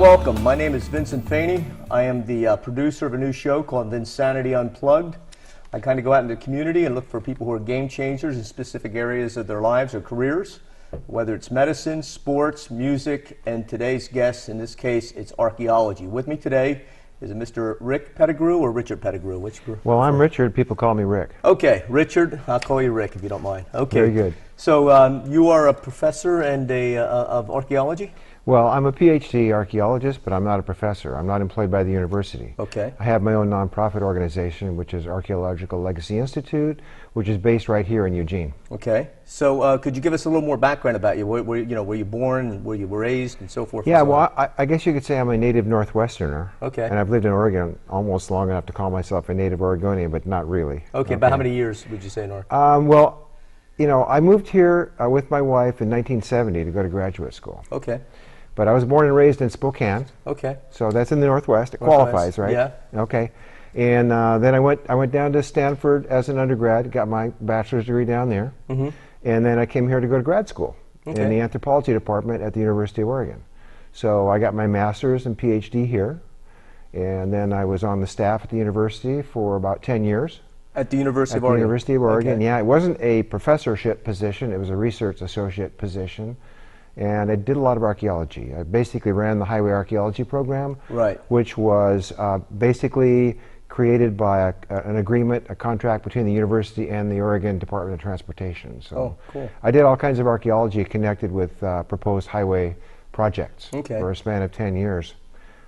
welcome. My name is Vincent Faney. I am the producer of a new show called Vinsanity Unplugged. I kind of go out into the community and look for people who are game changers in specific areas of their lives or careers, whether it's medicine, sports, music, and today's guest, in this case, it's archaeology. With me today is a Mr. Rick Pettigrew or Richard Pettigrew? Well, I'm Richard. People call me Rick. Okay, Richard. I'll call you Rick if you don't mind. Okay. Very good. So you are a professor and of archaeology? Well, I'm a PhD archaeologist, but I'm not a professor. I'm not employed by the university. Okay. I have my own nonprofit organization, which is Archeological Legacy Institute, which is based right here in Eugene. Okay. So could you give us a little more background about you? Were you born, were you raised, and so forth? Yeah, and so well, I guess you could say I'm a native Northwesterner. Okay. And I've lived in Oregon almost long enough to call myself a native Oregonian, but not really. Okay. About how many years would you say in Oregon? Well, I moved here with my wife in 1970 to go to graduate school. Okay. But I was born and raised in Spokane. Okay. So that's in the Northwest. It qualifies, right? Yeah. Okay. And then I went down to Stanford as an undergrad, got my bachelor's degree down there. Mm-hmm. And then I came here to go to grad school in the anthropology department at the University of Oregon. So I got my master's and PhD here. And then I was on the staff at the university for about 10 years. At the University of Oregon? At the Oregon? University of Oregon, Okay. yeah. It wasn't a professorship position. It was a research associate position. And I did a lot of archaeology. I basically ran the highway archaeology program, Right. which was basically created by an agreement, a contract between the university and the Oregon Department of Transportation. So cool. I did all kinds of archaeology connected with proposed highway projects for a span of 10 years.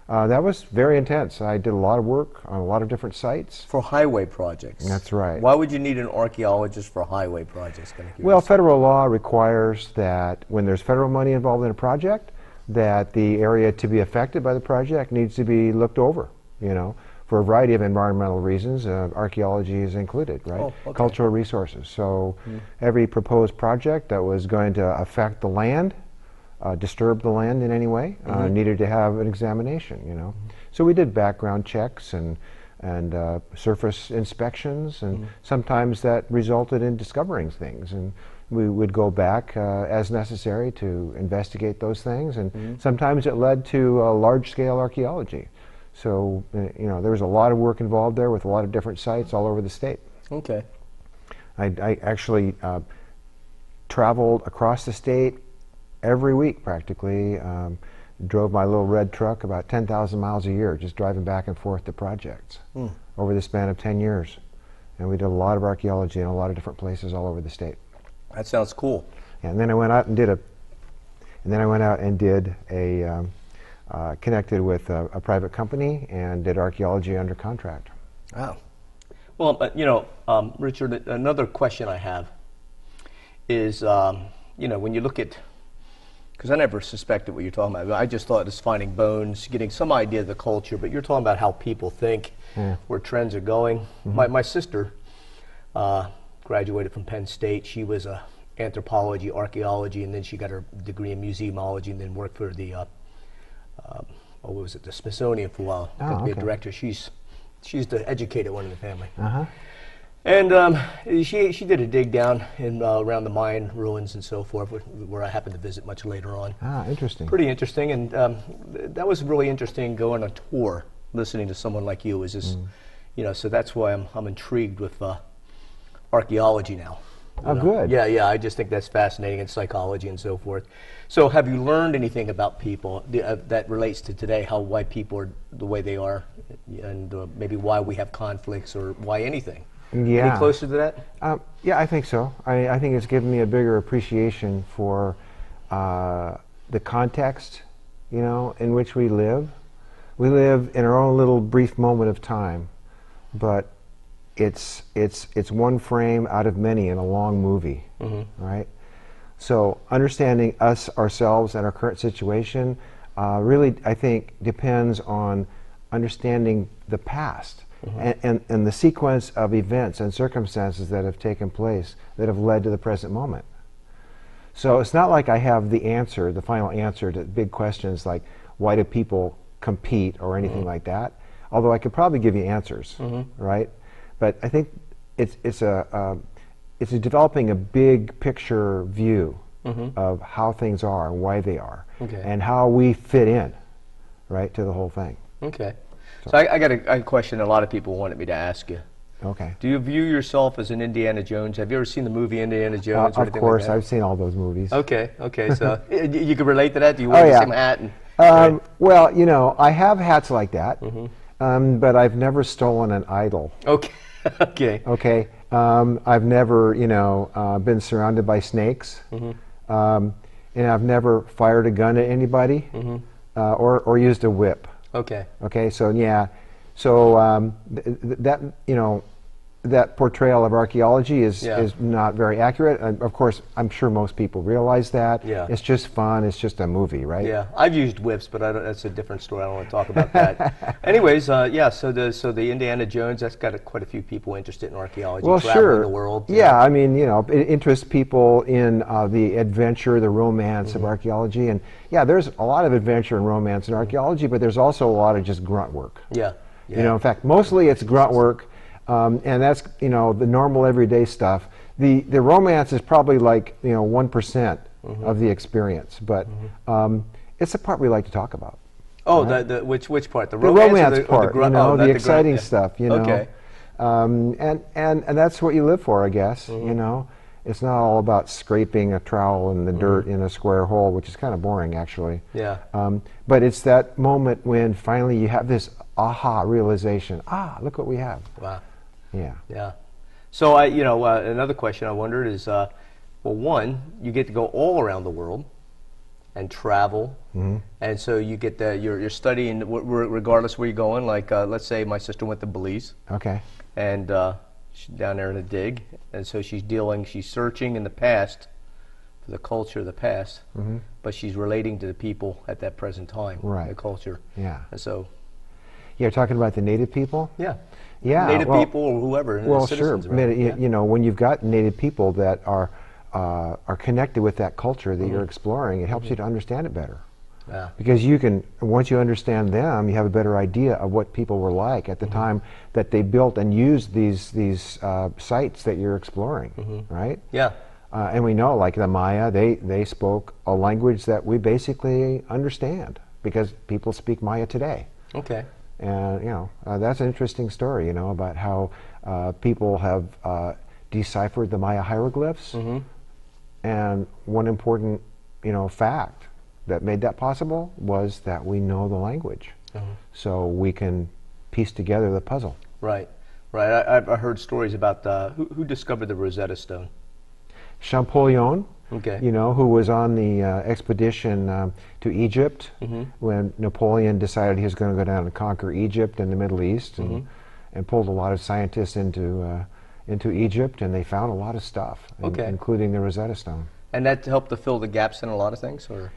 That was very intense. I did a lot of work on a lot of different sites. For highway projects? That's right. Why would you need an archaeologist for highway projects? Well, federal law requires that when there's federal money involved in a project, that the area to be affected by the project needs to be looked over, for a variety of environmental reasons. Archaeology is included, right? Oh, okay. Cultural resources. So every proposed project that was going to affect the land, disturb the land in any way, needed to have an examination, So we did background checks and surface inspections, and sometimes that resulted in discovering things, and we would go back as necessary to investigate those things, and sometimes it led to large-scale archaeology. So, there was a lot of work involved there with a lot of different sites all over the state. Okay. I actually traveled across the state every week practically, drove my little red truck about 10,000 miles a year, just driving back and forth to projects over the span of 10 years. And we did a lot of archaeology in a lot of different places all over the state. That sounds cool. And then I went out and did connected with a private company and did archaeology under contract. Wow. Well, Richard, another question I have is, when you look at, because I never suspected what you're talking about. I just thought it was finding bones, getting some idea of the culture, but you're talking about how people think, where trends are going. My sister graduated from Penn State. She was anthropology, archaeology, and then she got her degree in museumology and then worked for the, the Smithsonian for a while. Got to be a director. She's the educated one in the family. And she did a dig down in around the Mayan ruins and so forth, where I happened to visit much later on. Interesting. Pretty interesting, and that was really interesting going on a tour, listening to someone like you. Is just, so that's why I'm intrigued with archaeology now. Good. Yeah. I just think that's fascinating, and psychology and so forth. So, have you learned anything about people that relates to today, why people are the way they are, and maybe why we have conflicts or why anything? Yeah. Any closer to that? Yeah, I think so. I think it's given me a bigger appreciation for the context, in which we live. We live in our own little brief moment of time, but it's one frame out of many in a long movie, right? So understanding us, ourselves, and our current situation really, I think, depends on understanding the past. And the sequence of events and circumstances that have taken place that have led to the present moment. So it's not like I have the answer, the final answer to big questions like why do people compete or anything like that, although I could probably give you answers, right? But I think it's developing a big picture view of how things are and why they are, and how we fit in. right, to the whole thing. Okay. So I got a question a lot of people wanted me to ask you. Okay. Do you view yourself as an Indiana Jones? Have you ever seen the movie Indiana Jones or Of anything course, like that? I've seen all those movies. Okay, so you can relate to that? Do you wear the yeah. same hat? Well, you know, I have hats like that, but I've never stolen an idol. Okay, okay. Okay. I've never, you know, been surrounded by snakes, and I've never fired a gun at anybody, or used a whip. Okay. Okay. So yeah, so that, you know, that portrayal of archaeology is not very accurate. Of course, I'm sure most people realize that. Yeah. It's just fun. It's just a movie, right? Yeah, I've used whips, but that's a different story. I don't want to talk about that. Anyways, yeah. So the Indiana Jones, that's got quite a few people interested in archaeology, Well, traveling sure. the world. Yeah, I mean, you know, it interests people in the adventure, the romance of archaeology, and yeah, there's a lot of adventure and romance in archaeology, but there's also a lot of just grunt work. Yeah. Yeah. You know, in fact, mostly it's grunt work. And that's, you know, the normal everyday stuff. The romance is probably like, you know, 1% of the experience, but it's the part we like to talk about. Oh, right? which part? The The romance, romance part, you know, the exciting stuff, you know. Okay. And that's what you live for, I guess, you know. It's not all about scraping a trowel in the dirt in a square hole, which is kind of boring, actually. Yeah. But it's that moment when finally you have this aha realization. Ah, look what we have. Wow. Yeah. Yeah. So you know, another question I wondered is, well, one, you get to go all around the world and travel, and so you get you're studying regardless where you're going. Like, let's say my sister went to Belize. Okay. And she's down there in a dig, and so she's searching in the past for the culture of the past, but she's relating to the people at that present time, right? The culture. Yeah. And so. You're talking about the native people? Yeah. Yeah. Native people or whoever. Well, sure. Right? You know, when you've got native people that are connected with that culture that you're exploring, it helps you to understand it better. Yeah. Because you can, once you understand them, you have a better idea of what people were like at the time that they built and used these sites that you're exploring, right? Yeah. And we know, like the Maya, they spoke a language that we basically understand because people speak Maya today. Okay. And, you know, that's an interesting story, you know, about how people have deciphered the Maya hieroglyphs. And one important, you know, fact that made that possible was that we know the language. So we can piece together the puzzle. Right. Right. I've heard stories about who discovered the Rosetta Stone? Champollion, Okay. you know, who was on the expedition to Egypt when Napoleon decided he was going to go down and conquer Egypt and the Middle East, and pulled a lot of scientists into Egypt, and they found a lot of stuff, including the Rosetta Stone. And that helped to fill the gaps in a lot of things, or?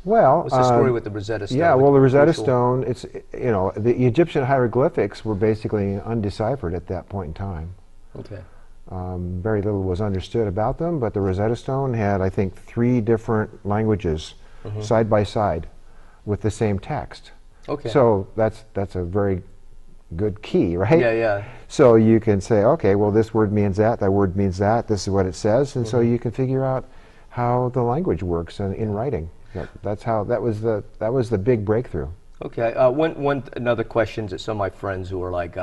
Well, what's the story with the Rosetta Stone? Yeah, well, the Rosetta Stone, it's, you know, the Egyptian hieroglyphics were basically undeciphered at that point in time. Okay. Very little was understood about them, but the Rosetta Stone had, I think, 3 different languages side by side with the same text. Okay. So that's a very good key, right? Yeah, yeah. So you can say, okay, well, this word means that word means that, this is what it says, and so you can figure out how the language works in writing. That's how, that was the big breakthrough. Okay. Another question that some of my friends who are like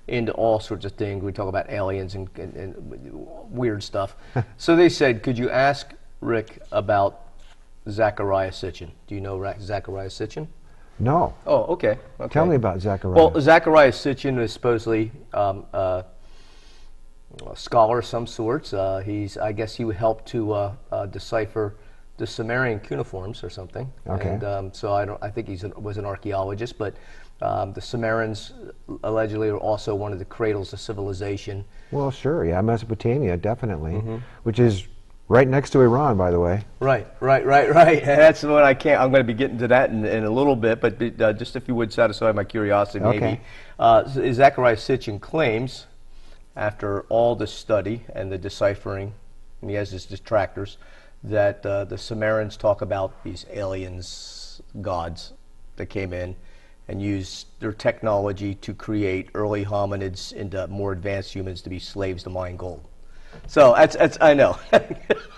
into all sorts of things, we talk about aliens and weird stuff. So they said, could you ask Rick about Zecharia Sitchin? Do you know Zecharia Sitchin? No. Oh, okay. Tell me about Zecharia. Well, Zecharia Sitchin is supposedly a scholar of some sorts. I guess he would help to decipher the Sumerian cuneiforms or something. Okay. And so I think he was an archaeologist, but the Sumerians allegedly are also one of the cradles of civilization. Well, sure, yeah, Mesopotamia, definitely, which is right next to Iran, by the way. Right. And that's what I'm going to be getting to that in a little bit, but just if you would satisfy my curiosity, maybe. Zecharia Sitchin claims, after all the study and the deciphering, and he has his detractors, that the Sumerians talk about these aliens, gods, that came in and used their technology to create early hominids into more advanced humans to be slaves to mine gold. So that's I know.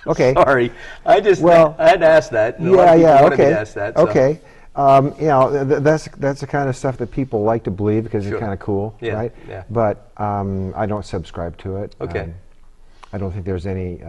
Okay. Sorry, I had to ask that. Yeah, okay. To ask that, so. Okay. You know, that's the kind of stuff that people like to believe because Sure. it's kind of cool, Yeah, right? yeah. But I don't subscribe to it. Okay. I don't think there's any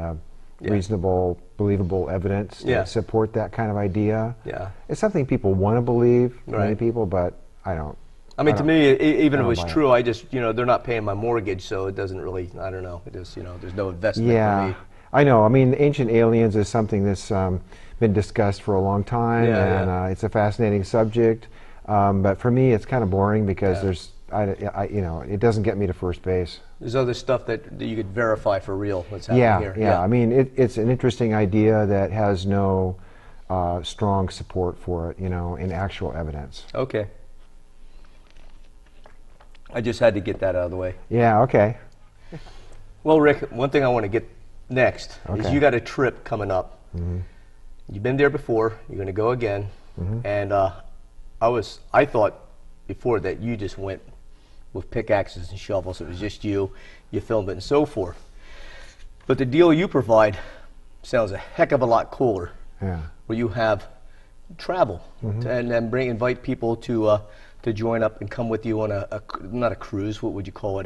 Yeah. reasonable, believable evidence to Yeah. support that kind of idea. Yeah. It's something people want to believe, many Right. people, but I don't. I mean, to me, even if it was buy it. true, I just, you know, they're not paying my mortgage, so it doesn't really, I don't know. It just, you know, there's no investment for Yeah, me. I know. I mean, ancient aliens is something that's been discussed for a long time, Yeah, and yeah. it's a fascinating subject. But for me, it's kind of boring because you know, it doesn't get me to first base. There's other stuff that you could verify for real what's happening Yeah, here. yeah. I mean, it's an interesting idea that has no strong support for it, you know, in actual evidence. Okay. I just had to get that out of the way. Yeah. Okay. Well, Rick, one thing I want to get next is Okay. you got a trip coming up. Mm-hmm. You've been there before. You're going to go again. Mm-hmm. And I thought before that you just went with pickaxes and shovels. It was just you filmed it and so forth. But the deal you provide sounds a heck of a lot cooler. Yeah. Where you have travel and then invite people to join up and come with you on not a cruise. What would you call it?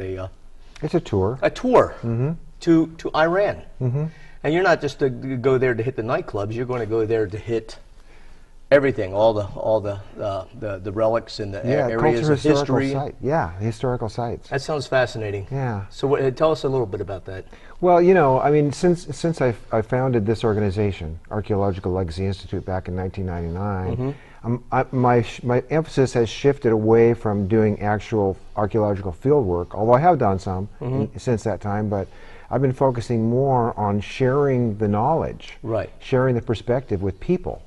It's a tour. A tour to Iran. And you're not just to go there to hit the nightclubs. You're going to go there to hit everything, all the relics and the areas of history. Site. Yeah, historical sites. That sounds fascinating. Yeah. So tell us a little bit about that. Well, you know, I mean, since I founded this organization, Archaeological Legacy Institute, back in 1999, my emphasis has shifted away from doing actual archaeological field work, although I have done some since that time, but I've been focusing more on sharing the knowledge, Right. sharing the perspective with people,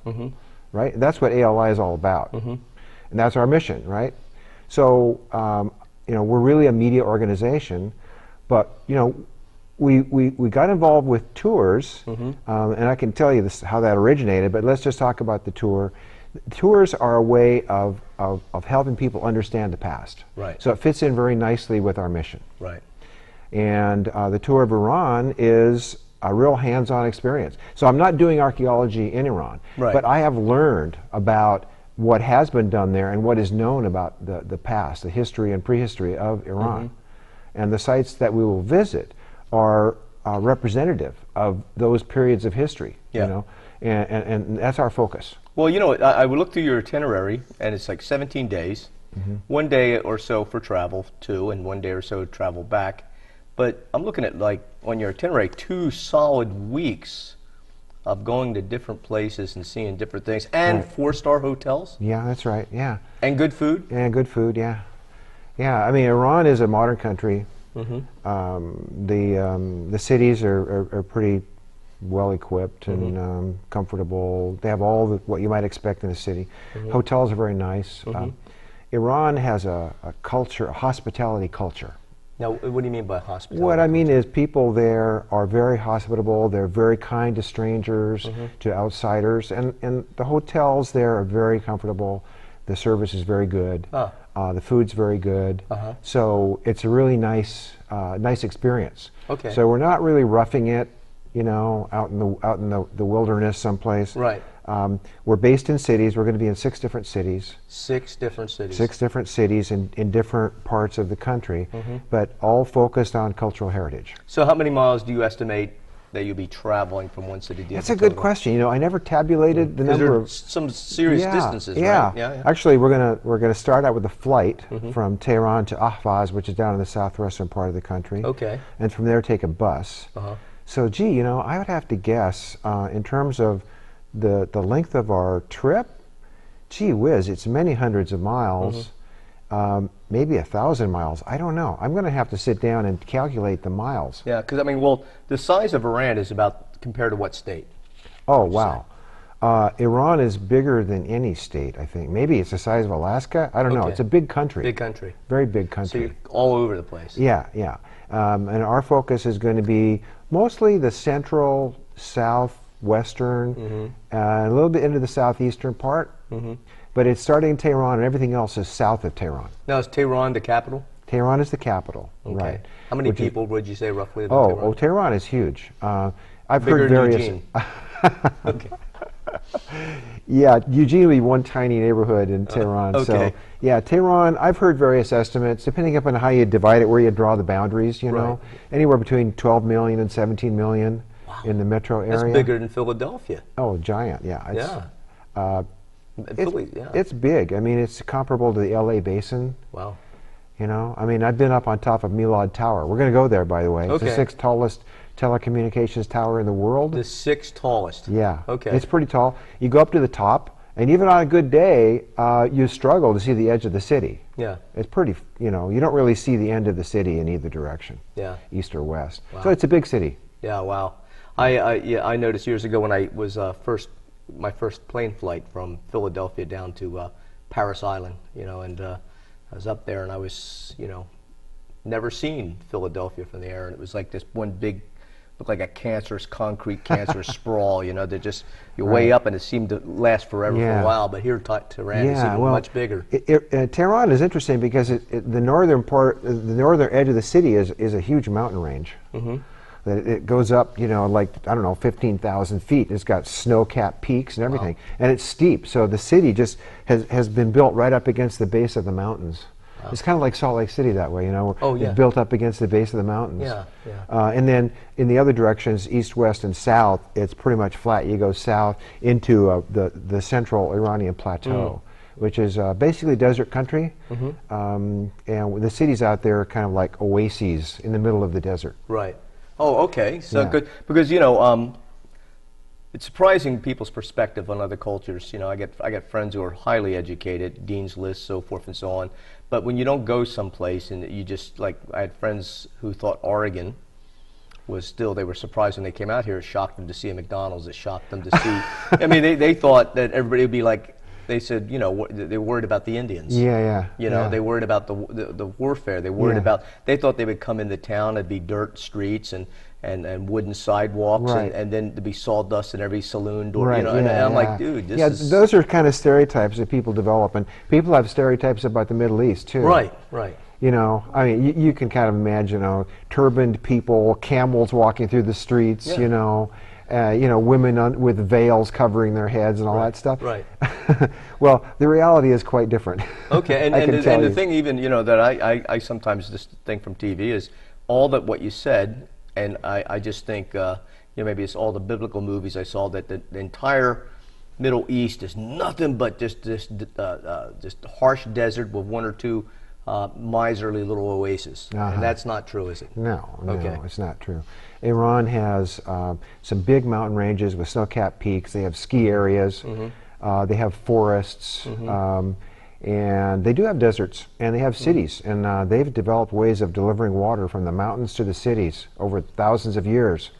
right? That's what ALI is all about, and that's our mission, right? So, you know, we're really a media organization, but, you know, we got involved with tours, and I can tell you how that originated, but let's just talk about the tour. Tours are a way of helping people understand the past. Right. So it fits in very nicely with our mission. Right. And the tour of Iran is a real hands-on experience. So I'm not doing archaeology in Iran, Right. but I have learned about what has been done there and what is known about the past, the history and prehistory of Iran. And the sites that we will visit are representative of those periods of history, Yeah. you know, and that's our focus. Well, you know, I would look through your itinerary, and it's like 17 days, 1 day or so for travel to, and 1 day or so to travel back. But I'm looking at, like, on your itinerary, 2 solid weeks of going to different places and seeing different things, and Right. 4-star hotels, Yeah, that's right. Yeah, and good food. and good food. Yeah, yeah. I mean, Iran is a modern country. The cities are pretty well equipped and comfortable. They have all what you might expect in a city. Hotels are very nice. Iran has a culture, a hospitality culture. Now, what do you mean by hospitality? What I mean is people there are very hospitable. They're very kind to strangers, to outsiders, and the hotels there are very comfortable. The service is very good. The food's very good. So it's a really nice experience. Okay. So we're not really roughing it, you know, out in the wilderness someplace. Right. We're based in cities. We're going to be in 6 different cities. 6 different cities. 6 different cities in different parts of the country, but all focused on cultural heritage. So how many miles do you estimate that you'll be traveling from one city to the other? That's a good question. You know, I never tabulated the Because number there are of some serious distances, yeah. right? Yeah. Actually, we're gonna start out with a flight from Tehran to Ahvaz, which is down in the southwestern part of the country. Okay. And from there, take a bus. So, gee, you know, I would have to guess in terms of the length of our trip. Gee whiz, it's many hundreds of miles. Maybe 1,000 miles. I don't know. I'm going to have to sit down and calculate the miles. Yeah, because I mean, well, the size of Iran is about compared to what state? Oh, wow. Iran is bigger than any state, I think. Maybe it's the size of Alaska. I don't know. Okay. It's a big country. Big country. Very big So country. you're all over the place. Yeah, yeah. And our focus is going to be mostly the central, southwestern, a little bit into the southeastern part. But it's starting in Tehran, and everything else is south of Tehran. Now, is Tehran the capital? Tehran is the capital, Okay. right? How many Which is- people would you say roughly live in Tehran? Oh, Tehran is huge. I've Bigger heard than various. Eugene. Okay. Yeah, Eugene would be one tiny neighborhood in Tehran. Okay. So, yeah, Tehran, I've heard various estimates, depending upon how you divide it, where you draw the boundaries, you know. Right. Anywhere between 12 million and 17 million Wow. in the metro area. That's bigger than Philadelphia. Oh, giant, yeah. It's, Yeah. Philly, yeah. it's big. I mean, it's comparable to the LA basin. Wow. You know, I mean, I've been up on top of Milad Tower. We're going to go there, by the way. It's Okay. the sixth tallest telecommunications tower in the world. The sixth tallest. Yeah. Okay. It's pretty tall. You go up to the top, and even on a good day, you struggle to see the edge of the city. Yeah. It's pretty, you know, you don't really see the end of the city in either direction, Yeah. east or west. Wow. So it's a big city. Yeah. Wow. I noticed years ago when I was my first plane flight from Philadelphia down to Paris Island, you know, and I was up there and I was, you know, never seen Philadelphia from the air, and it was like this one big, looked like a concrete cancerous sprawl, you know, that just, you're way up and it seemed to last forever for a while, but here Tehran is even much bigger. Tehran is interesting because the northern part, the northern edge of the city is a huge mountain range. Mm-hmm. It goes up, you know, like, I don't know, 15,000 feet. It's got snow-capped peaks and everything. Wow. And it's steep, so the city just has been built right up against the base of the mountains. Wow. It's kind of like Salt Lake City that way, you know. Oh, yeah. It's built up against the base of the mountains. Yeah, yeah. And then in the other directions, east, west, and south, it's pretty much flat. You go south into the central Iranian plateau, which is basically desert country. Mm-hmm. And the cities out there are kind of like oases in the middle of the desert. Right. Oh, okay. So good, because you know, it's surprising people's perspective on other cultures. You know, I get friends who are highly educated, dean's lists, so forth and so on. But when you don't go someplace and you just, like, I had friends who thought Oregon was still, they were surprised when they came out here. It shocked them to see a McDonald's. It shocked them to see. I mean, they thought that everybody would be like. They said, you know, they were worried about the Indians. Yeah, yeah. You know, they worried about the warfare. They worried about. They thought they would come into town. It'd be dirt streets and wooden sidewalks, and then there'd be sawdust in every saloon door. Right, you know, and I'm like, dude, this is. Those are kind of stereotypes that people develop, and people have stereotypes about the Middle East too. Right, right. You know, I mean, you can kind of imagine, you know, turbaned people, camels walking through the streets. You know. Women with veils covering their heads and all that stuff. Right. Well, the reality is quite different. Okay, and the thing even, you know, that I sometimes just think from TV is all that what you said, and I just think, you know, maybe it's all the biblical movies I saw, that the entire Middle East is nothing but just harsh desert with one or two miserly little oases. And that's not true, is it? No, it's not true. Iran has some big mountain ranges with snow-capped peaks. They have ski areas. They have forests. And they do have deserts, and they have cities. And they've developed ways of delivering water from the mountains to the cities over thousands of years.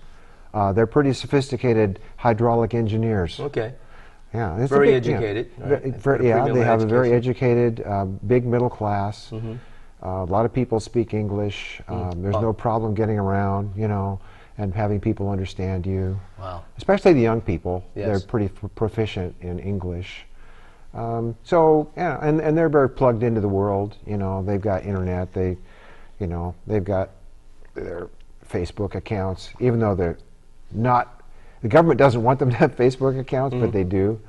They're pretty sophisticated hydraulic engineers. Okay. Yeah, it's very educated. Yeah, they have a very educated, big middle class. A lot of people speak English. There's no problem getting around, you know, and having people understand you. Wow. Especially the young people. Yes. They're pretty proficient in English. So, yeah, and they're very plugged into the world. You know, they've got internet. They've got their Facebook accounts, even though they're not. The government doesn't want them to have Facebook accounts, but they do.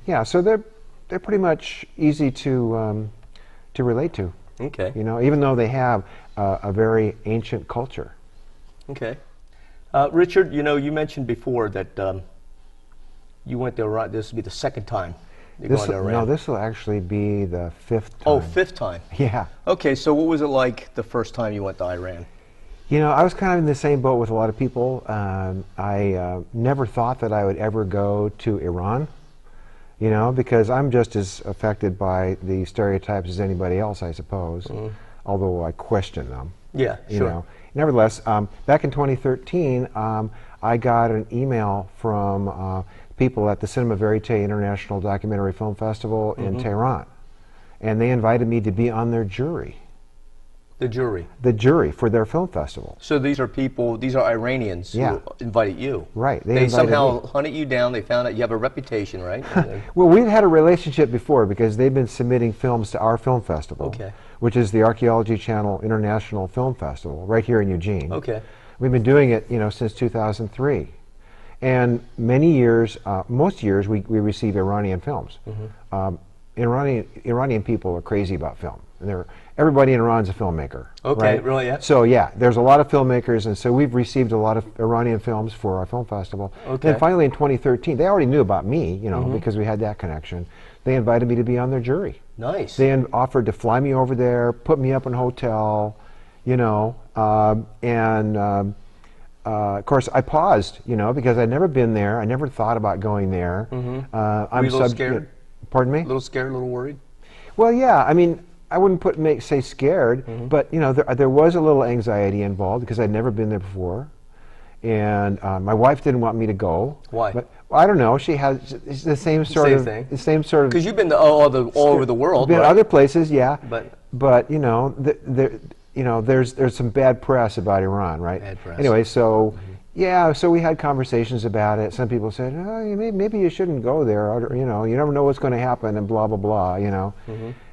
Yeah, so they're pretty much easy to relate to. Okay. You know, even though they have a very ancient culture. Okay. Richard, you know, you mentioned before that you went to Iran. This will be the second time you're going to Iran. No, this will actually be the fifth time. Oh, fifth time. Yeah. Okay, so what was it like the first time you went to Iran? You know, I was kind of in the same boat with a lot of people. I never thought that I would ever go to Iran, you know, because I'm just as affected by the stereotypes as anybody else, I suppose, although I question them. Yeah, you sure. know. Nevertheless, back in 2013, I got an email from people at the Cinema Verite International Documentary Film Festival in Tehran, and they invited me to be on their jury. The jury? The jury for their film festival. So these are people, these are Iranians who invited you? Right. They somehow hunted you down, they found out you have a reputation, right? Well, we've had a relationship before because they've been submitting films to our film festival, which is the Archeology Channel International Film Festival, right here in Eugene. Okay. We've been doing it, you know, since 2003. And many years, most years, we receive Iranian films. Iranian people are crazy about film. And everybody in Iran's a filmmaker. Okay, right? really, yeah. So yeah, there's a lot of filmmakers, and so we've received a lot of Iranian films for our film festival. Okay. And then finally in 2013, they already knew about me, you know, because we had that connection. They invited me to be on their jury. Nice. They offered to fly me over there, put me up in a hotel, you know, of course, I paused, you know, because I'd never been there. I never thought about going there. Were you a little scared? Pardon me? A little scared, a little worried? Well, yeah. I mean, I wouldn't say scared, but you know, there was a little anxiety involved because I'd never been there before, and my wife didn't want me to go. Why? But I don't know. She has the same sort of thing. The same sort of. Because you've been all over the world. Been right? other places, yeah. But you know, there's some bad press about Iran, right? Bad press. Anyway, so yeah, so we had conversations about it. Some people said, oh, maybe you shouldn't go there. Or, you know, you never know what's going to happen, and blah blah blah. You know.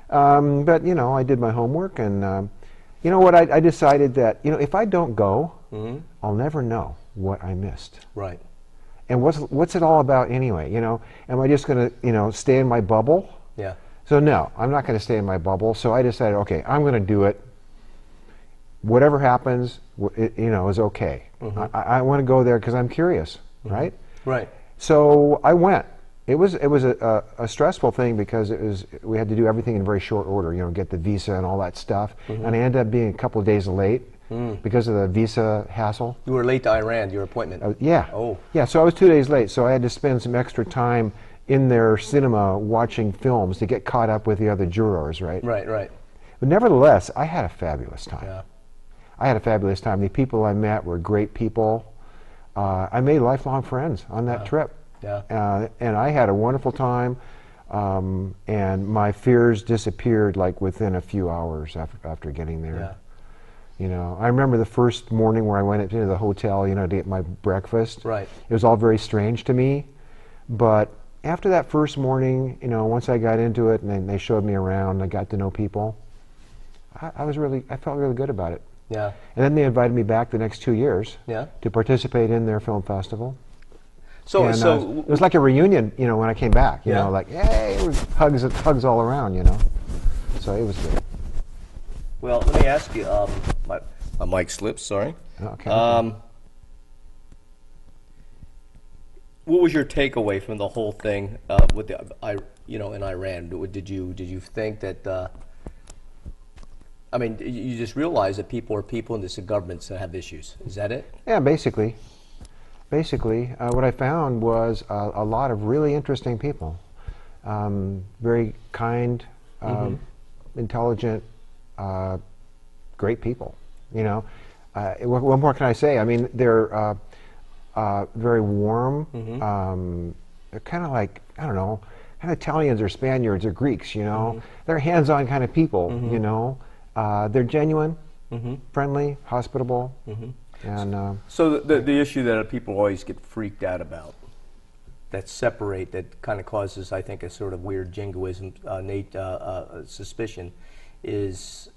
But you know, I did my homework, and you know what? I decided that, you know, if I don't go, I'll never know what I missed. Right. And what's it all about anyway? You know, am I just going to, you know, stay in my bubble? Yeah. So no, I'm not going to stay in my bubble. So I decided, okay, I'm going to do it. Whatever happens, you know, is okay. I want to go there because I'm curious, right? Right. So I went. It was a stressful thing because we had to do everything in very short order. You know, get the visa and all that stuff. And I ended up being a couple of days late because of the visa hassle. You were late to Iran, your appointment. Yeah. Oh. Yeah. So I was 2 days late. So I had to spend some extra time in their cinema watching films to get caught up with the other jurors, right? Right. Right. But nevertheless, I had a fabulous time. Yeah. I had a fabulous time. The people I met were great people. I made lifelong friends on that trip. Yeah. And I had a wonderful time. And my fears disappeared like within a few hours after getting there. Yeah. You know, I remember the first morning where I went into the hotel, you know, to get my breakfast. Right. It was all very strange to me. But after that first morning, you know, once I got into it and then they showed me around and I got to know people, I felt really good about it. Yeah. And then they invited me back the next 2 years to participate in their film festival. So it was like a reunion, you know, when I came back. You know, like, hey, it was hugs all around, you know. So it was good. Well, let me ask you. My mic slipped. Sorry. Okay. What was your takeaway from the whole thing with in Iran? Did you think that? I mean, you just realize that people are people and it's the governments that have issues. Is that it? Yeah, basically. Basically, what I found was a lot of really interesting people. Very kind, intelligent, great people, you know. What more can I say? I mean, they're very warm. They're kind of like, I don't know, kind of Italians or Spaniards or Greeks, you know. They're hands-on kind of people, you know. They're genuine, friendly, hospitable, and so the issue that people always get freaked out about, that kind of causes, I think, a sort of weird jingoism, suspicion, is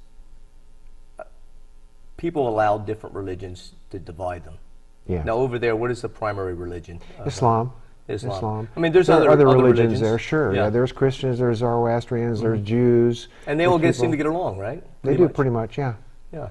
people allow different religions to divide them. Yeah. Now over there, what is the primary religion? Islam. Islam. I mean, there's other religions religions there, sure. Yeah, there's Christians, there's Zoroastrians, there's Jews. And they all seem to get along, right? They do, pretty much, yeah. Yeah.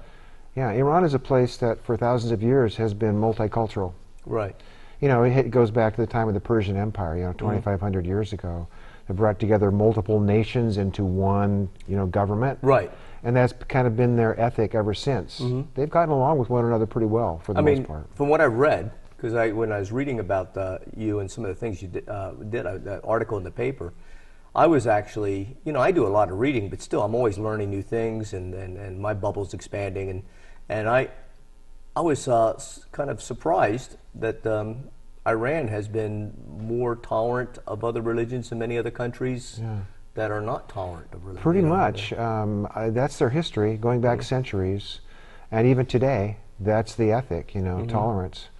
Yeah, Iran is a place that for thousands of years has been multicultural. Right. You know, it goes back to the time of the Persian Empire, you know, 2,500 years ago. They brought together multiple nations into one, you know, government. Right. And that's kind of been their ethic ever since. They've gotten along with one another pretty well, for the most part. From what I've read, because when I was reading about you and some of the things you did that article in the paper, I was actually, you know, I do a lot of reading, but still I'm always learning new things, and my bubble's expanding, and I was kind of surprised that Iran has been more tolerant of other religions than many other countries that are not tolerant of religion. Pretty much. That's their history, going back centuries, and even today, that's the ethic, you know, tolerance.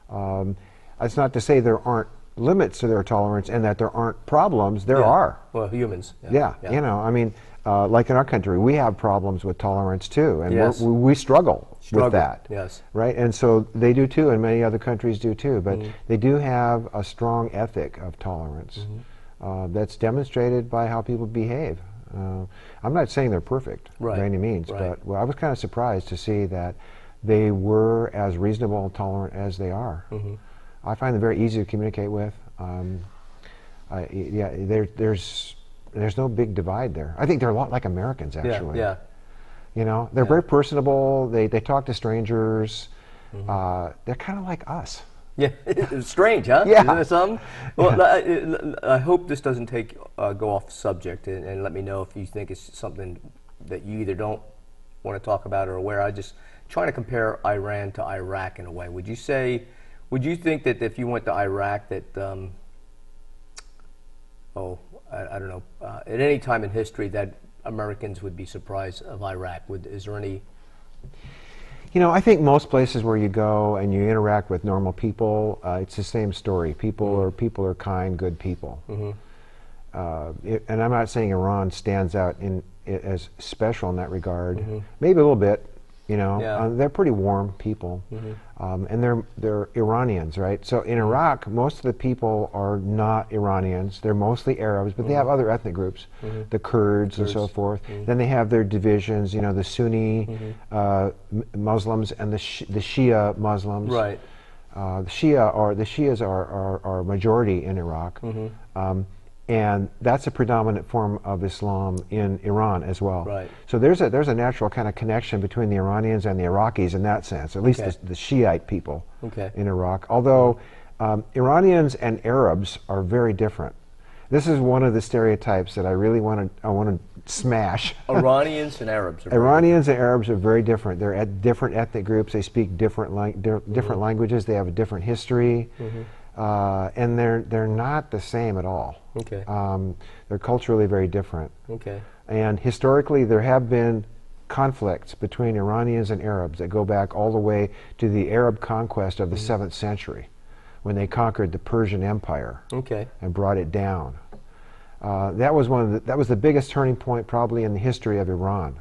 That's not to say there aren't limits to their tolerance and that there aren't problems. There are. Well, humans. Yeah, you know, I mean, like in our country, we have problems with tolerance too, and Yes. we struggle with that. Yes. Right, and so they do too, and many other countries do too. But they do have a strong ethic of tolerance that's demonstrated by how people behave. I'm not saying they're perfect by any means, but I was kind of surprised to see that they were as reasonable and tolerant as they are. I find them very easy to communicate with. Yeah, there's no big divide there. I think they're a lot like Americans, actually. Yeah. You know, they're very personable. They talk to strangers. They're kind of like us. Yeah, it's strange, huh? Yeah. Isn't it something? Well, I hope this doesn't go off subject, and let me know if you think it's something that you either don't want to talk about or aware. I just trying to compare Iran to Iraq in a way. Would you think that if you went to Iraq that, I don't know, at any time in history that Americans would be surprised of Iraq? Is there any? You know, I think most places where you go and you interact with normal people, it's the same story. People are kind, good people. And I'm not saying Iran stands out as special in that regard. Maybe a little bit. You know, they're pretty warm people, and they're Iranians, right? So in Iraq, most of the people are not Iranians. They're mostly Arabs, but they have other ethnic groups, the Kurds and so forth. Then they have their divisions, you know, the Sunni Muslims and the Shia Muslims. Right. The Shias are majority in Iraq. And that's a predominant form of Islam in Iran as well. Right. So there's a natural kind of connection between the Iranians and the Iraqis in that sense, at least the Shiite people in Iraq. Although Iranians and Arabs are very different. This is one of the stereotypes that I really want to smash. Iranians and Arabs. Iranians and Arabs are very different. They're at different ethnic groups. They speak different languages. They have a different history. And they're not the same at all. They're culturally very different. And historically, there have been conflicts between Iranians and Arabs that go back all the way to the Arab conquest of the 7th century, when they conquered the Persian Empire and brought it down. That was the biggest turning point probably in the history of Iran,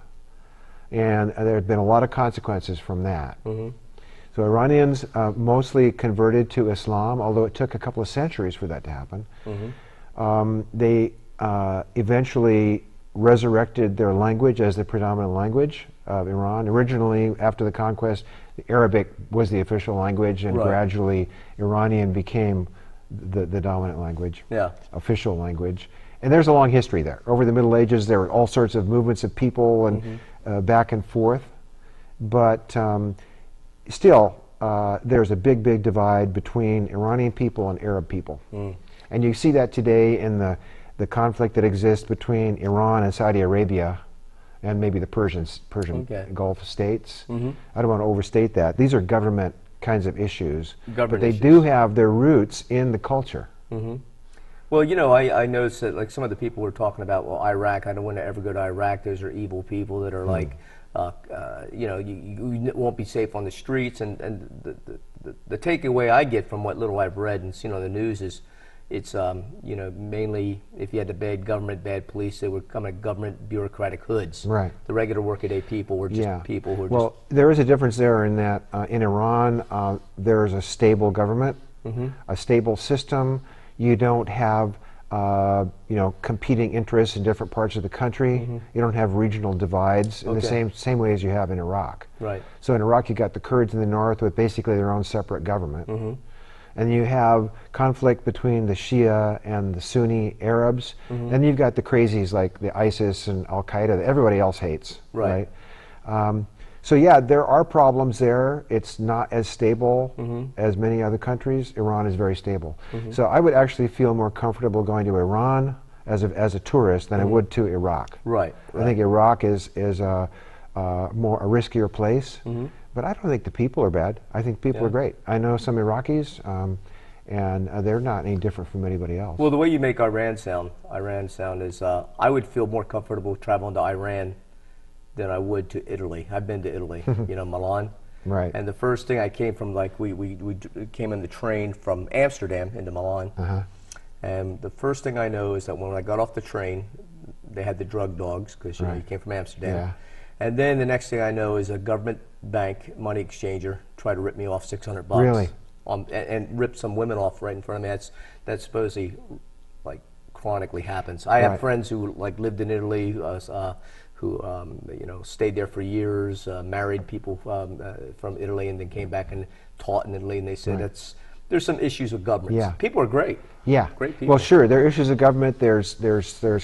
and there have been a lot of consequences from that. So Iranians mostly converted to Islam, although it took a couple of centuries for that to happen. They eventually resurrected their language as the predominant language of Iran. Originally, after the conquest, the Arabic was the official language, and gradually Iranian became the dominant language, official language. And there's a long history there. Over the Middle Ages, there were all sorts of movements of people and back and forth. But still, there's a big divide between Iranian people and Arab people. And you see that today in the conflict that exists between Iran and Saudi Arabia, and maybe the Persian Gulf states. I don't want to overstate that. These are government kinds of issues, but they do have their roots in the culture. Well, you know, I noticed that like some of the people were talking about, well, Iraq, I don't want to ever go to Iraq. Those are evil people that are like, you know, you won't be safe on the streets. And the takeaway I get from what little I've read and seen on the news is, it's you know, mainly if you had the bad government, bad police, they were coming government bureaucratic hoods. Right. The regular workaday people were just people who were there is a difference there in that in Iran there is a stable government, a stable system. You don't have you know, competing interests in different parts of the country. You don't have regional divides in the same way as you have in Iraq. Right. So in Iraq you got the Kurds in the north with basically their own separate government. And you have conflict between the Shia and the Sunni Arabs. Then you've got the crazies like the ISIS and Al-Qaeda that everybody else hates. Right. So yeah, there are problems there. It's not as stable as many other countries. Iran is very stable. So I would actually feel more comfortable going to Iran as a tourist than I would to Iraq. Right. I think Iraq is a riskier place. But I don't think the people are bad. I think people are great. I know some Iraqis, and they're not any different from anybody else. Well, the way you make Iran sound is I would feel more comfortable traveling to Iran than I would to Italy. I've been to Italy, you know, Milan. Right. And the first thing I came from, like, we came in the train from Amsterdam into Milan. And the first thing I know is that when I got off the train, they had the drug dogs because you know, you came from Amsterdam. Yeah. And then the next thing I know is a government bank money exchanger tried to rip me off $600. Really? And rip some women off right in front of me. That's supposedly like chronically happens. I have friends who like lived in Italy, who you know, stayed there for years, married people from Italy, and then came back and taught in Italy. And they said there's some issues with governments. Yeah. People are great. Yeah. Great people. Well, sure. There are issues of government. There's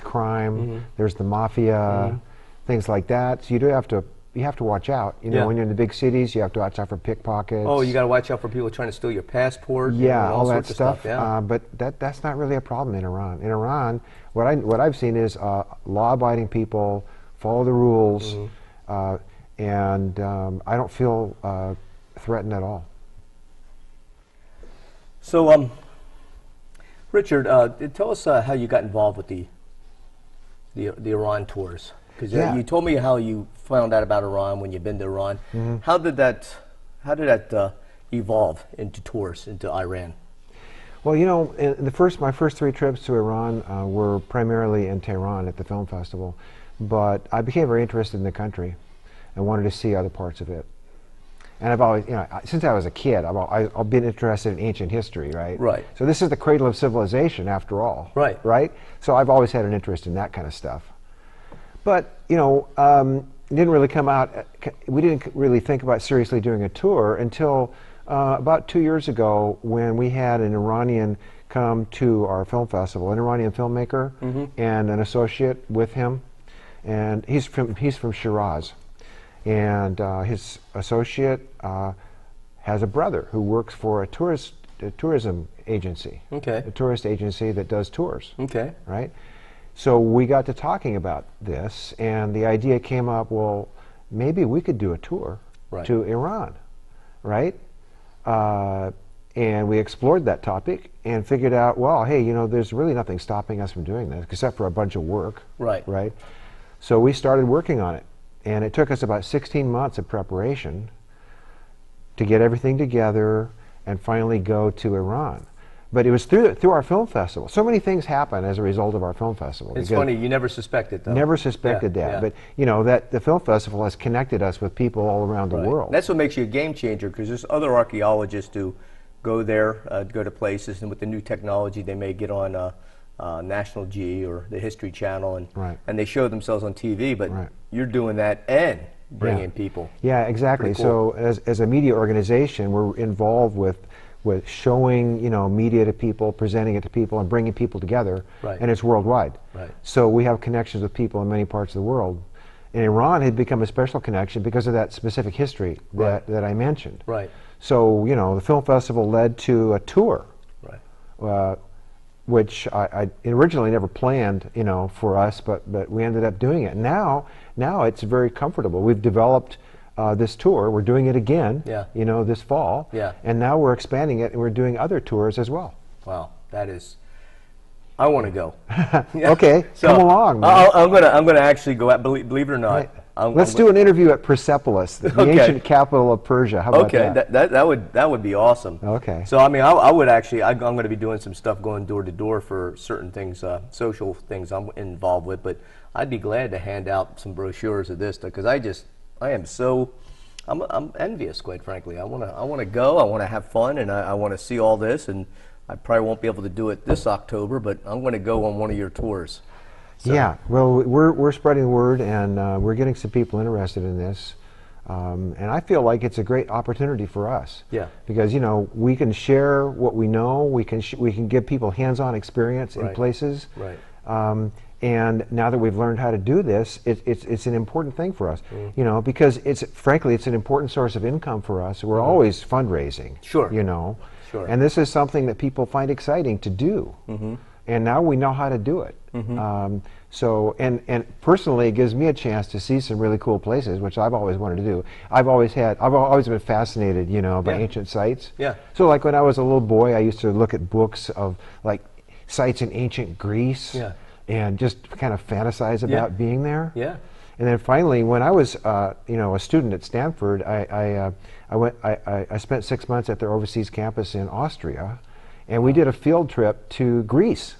crime. There's the mafia, things like that. So you have to watch out. You know, when you're in the big cities, you have to watch out for pickpockets. Oh, you got to watch out for people trying to steal your passport. Yeah, and all that sorts of stuff. Yeah. But that's not really a problem in Iran. In Iran, what I've seen is law-abiding people follow the rules, and I don't feel threatened at all. So, Richard, tell us how you got involved with the Iran tours. Because you told me how you found out about Iran when you've been to Iran. How did that evolve into tours into Iran? Well, you know, my first 3 trips to Iran were primarily in Tehran at the film festival, but I became very interested in the country and wanted to see other parts of it. And I've always, you know, since I was a kid, I've been interested in ancient history, right? Right. So this is the cradle of civilization, after all. Right. Right. So I've always had an interest in that kind of stuff. But, you know, it didn't really come out, we didn't really think about seriously doing a tour until about 2 years ago when we had an Iranian come to our film festival, an Iranian filmmaker and an associate with him. And he's from Shiraz. And his associate has a brother who works for a tourism agency. Okay. A tourist agency that does tours. Okay. Right? So we got to talking about this, and the idea came up, well, maybe we could do a tour to Iran, right? And we explored that topic and figured out, well, hey, you know, there's really nothing stopping us from doing this except for a bunch of work. Right. Right? So we started working on it, and it took us about 16 months of preparation to get everything together and finally go to Iran. But it was through our film festival. So many things happen as a result of our film festival. It's funny, you never suspected, though. Never suspected that. But, you know, that the film festival has connected us with people all around the world. That's what makes you a game changer, because there's other archaeologists who go there, go to places, and with the new technology, they may get on National G or the History Channel, and they show themselves on TV, but you're doing that and bringing people. Yeah, exactly. Cool. So as a media organization, we're involved with showing, you know, media to people, presenting it to people, and bringing people together, and it's worldwide. So we have connections with people in many parts of the world. And Iran had become a special connection because of that specific history that I mentioned. So, you know, the film festival led to a tour, which I originally never planned, you know, for us, but we ended up doing it. Now it's very comfortable. We've developed this tour. We're doing it again, you know, this fall. And now we're expanding it, and we're doing other tours as well. Wow, that is, I want to go. Okay, so come along, man. I'm gonna actually go out, believe it or not. Let's do an interview at Persepolis, the ancient capital of Persia. How about that? That would be awesome. Okay. So I mean, I would actually, I'm going to be doing some stuff going door to door for certain things, social things I'm involved with. But I'd be glad to hand out some brochures of this stuff, because I'm envious, quite frankly. I want to go. I want to have fun, and I want to see all this. And I probably won't be able to do it this October, but I'm going to go on one of your tours. So. Yeah, well, we're spreading word, and we're getting some people interested in this, and I feel like it's a great opportunity for us. Yeah. Because, you know, we can share what we know. We can give people hands-on experience in places. Right. And now that we've learned how to do this, it's an important thing for us. You know, because frankly it's an important source of income for us. We're always fundraising. Sure. You know. Sure. And this is something that people find exciting to do. And now we know how to do it. So, and personally, it gives me a chance to see some really cool places, which I've always wanted to do. I've always been fascinated, you know, by ancient sites. Yeah. So, like when I was a little boy, I used to look at books of like sites in ancient Greece, and just kind of fantasize about being there. Yeah. And then finally, when I was, you know, a student at Stanford, I spent 6 months at their overseas campus in Austria, and we did a field trip to Greece.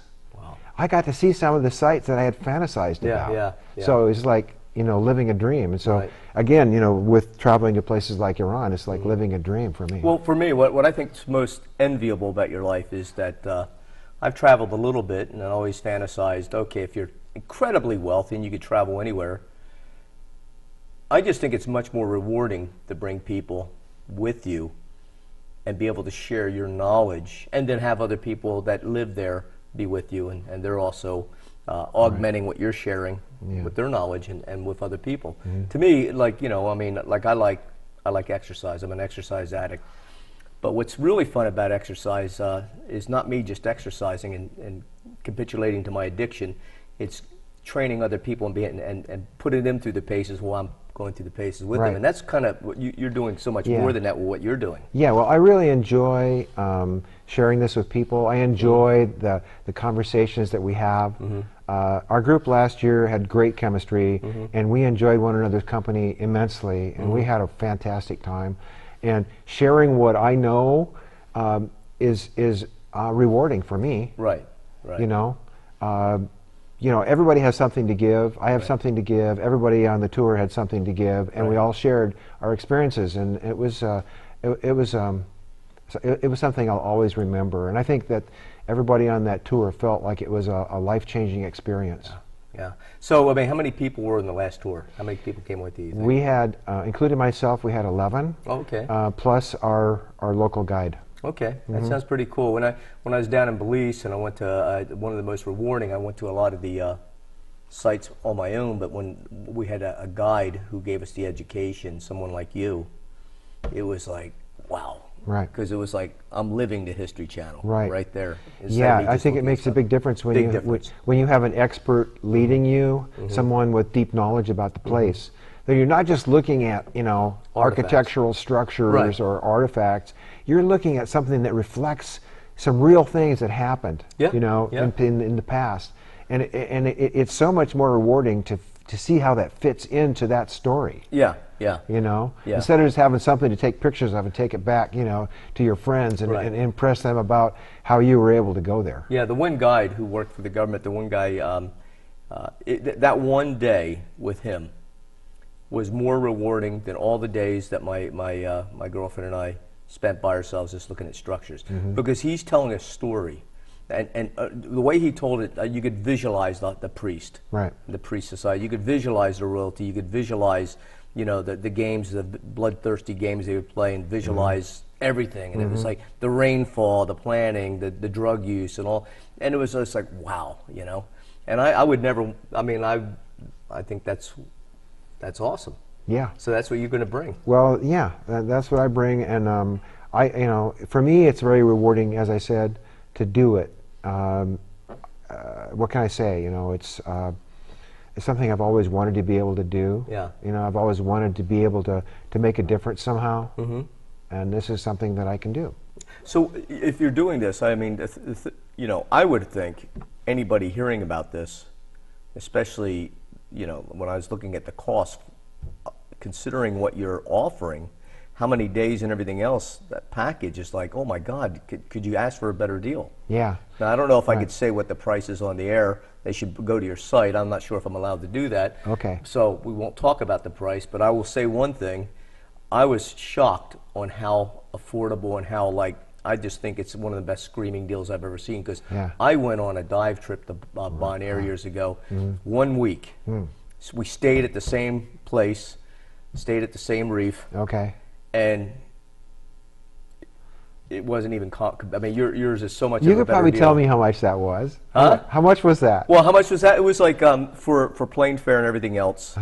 I got to see some of the sites that I had fantasized about. Yeah. So it was like, you know, living a dream. And so, Right. again, you know, with traveling to places like Iran, it's like living a dream for me. Well, for me, what I think is most enviable about your life is that I've traveled a little bit, and I always fantasized, okay, if you're incredibly wealthy and you could travel anywhere, I just think it's much more rewarding to bring people with you and be able to share your knowledge, and then have other people that live there be with you, and they're also augmenting what you're sharing with their knowledge and with other people. To me, like, you know, I mean, like I like exercise. I'm an exercise addict. But what's really fun about exercise is not me just exercising and capitulating to my addiction. It's training other people and putting them through the paces while I'm going through the paces with them. And that's kind of what you're doing so much more than that with what you're doing. Yeah, well, I really enjoy sharing this with people. I enjoy the conversations that we have. Our group last year had great chemistry, and we enjoyed one another's company immensely, and we had a fantastic time. And sharing what I know is rewarding for me. Right. You know, everybody has something to give. I have something to give. Everybody on the tour had something to give, and we all shared our experiences. And it was something I'll always remember. And I think that everybody on that tour felt like it was a life-changing experience. Yeah. So, I mean, how many people were in the last tour? How many people came with you? We had, including myself, we had 11. Oh, okay. Plus our local guide. Okay, that sounds pretty cool. When I was down in Belize and I went to one of the most rewarding, I went to a lot of the sites on my own, but when we had a guide who gave us the education, someone like you, it was like, wow. Right. Because it was like, I'm living the History Channel right there. Yeah, I think it makes a big difference when you have an expert leading you, someone with deep knowledge about the place. That you're not just looking at, you know, architectural structures or artifacts. You're looking at something that reflects some real things that happened, you know, in the past. And it's so much more rewarding to see how that fits into that story. Yeah. You know, instead of just having something to take pictures of and take it back, you know, to your friends and impress them about how you were able to go there. Yeah, the one guide who worked for the government, the one guy, that one day with him was more rewarding than all the days that my girlfriend and I spent by ourselves just looking at structures, because he's telling a story, and the way he told it, you could visualize the priest, the priest society. You could visualize the royalty. You could visualize, you know, the games, the bloodthirsty games they would play, and visualize everything. And it was like the rainfall, the planning, the drug use, and all. And it was just like, wow, you know. And I would never. I mean, I think that's awesome. Yeah. So that's what you're going to bring. Well, yeah, that's what I bring, and you know, for me, it's very rewarding, as I said, to do it. What can I say? You know, it's something I've always wanted to be able to do. Yeah. You know, I've always wanted to be able to make a difference somehow, and this is something that I can do. So, if you're doing this, I mean, you know, I would think anybody hearing about this, especially, you know, when I was looking at the cost, considering what you're offering, how many days and everything else, that package is like, oh my God, could you ask for a better deal? Yeah. Now, I don't know if I could say what the price is on the air. They should go to your site. I'm not sure if I'm allowed to do that. Okay. So we won't talk about the price, but I will say one thing. I was shocked on how affordable and how, like, I just think it's one of the best screaming deals I've ever seen, because I went on a dive trip to Bon Air years ago, 1 week. So we stayed at the same place, stayed at the same reef. Okay. And it wasn't even, I mean, yours is so much You of a could better probably deal. tell me how much that was. Huh? How much was that? Well, how much was that? It was like, for plane fare and everything else,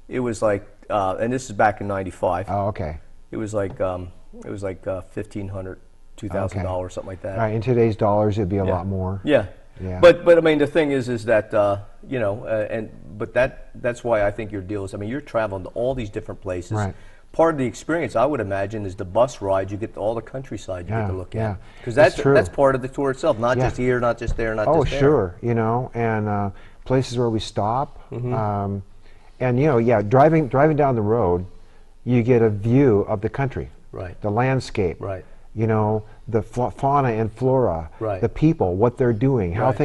it was like, and this is back in '95. Oh, okay. It was like $1,500, $2,000, something like that. All right, in today's dollars, it'd be a lot more. Yeah. Yeah. But I mean, the thing is that you know, but that's why I think your deal is. I mean, you're traveling to all these different places. Right. Part of the experience, I would imagine, is the bus ride. You get all the countryside you get to look at, because That's true. that's part of the tour itself. Not just here, not just there, not just there. Oh, sure. You know, and places where we stop, and you know, driving down the road, you get a view of the country, Right. the landscape. Right. you know, the fauna and flora, Right. the people, what they're doing, how Right.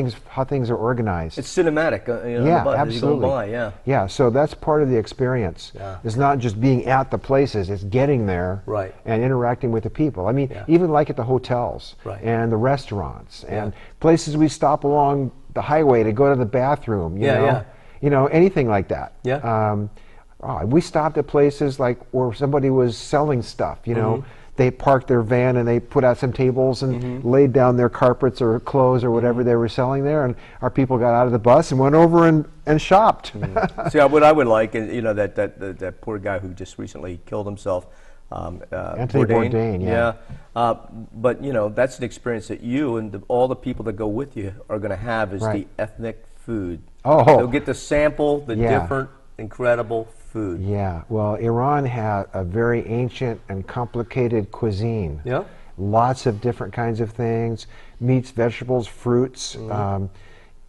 things are organized. It's cinematic, you know, Yeah, on the bus as you go absolutely. by, yeah. Yeah, so that's part of the experience. Yeah. It's not just being at the places, it's getting there Right. and interacting with the people. I mean, Yeah. even like at the hotels Right. and the restaurants and Yeah. places we stop along the highway to go to the bathroom, you Yeah, know? yeah. You know, anything like that. Yeah. We stopped at places like where somebody was selling stuff, you know. They parked their van and they put out some tables and laid down their carpets or clothes or whatever they were selling there, and our people got out of the bus and went over and shopped. See, what I would like is, you know, that poor guy who just recently killed himself, Anthony Bourdain, yeah. But, you know, that's an experience that you and all the people that go with you are going to have is Right. the ethnic food. Oh. They'll get to sample the Yeah. different, incredible food. Yeah, well, Iran had a very ancient and complicated cuisine. Yeah. Lots of different kinds of things, meats, vegetables, fruits. You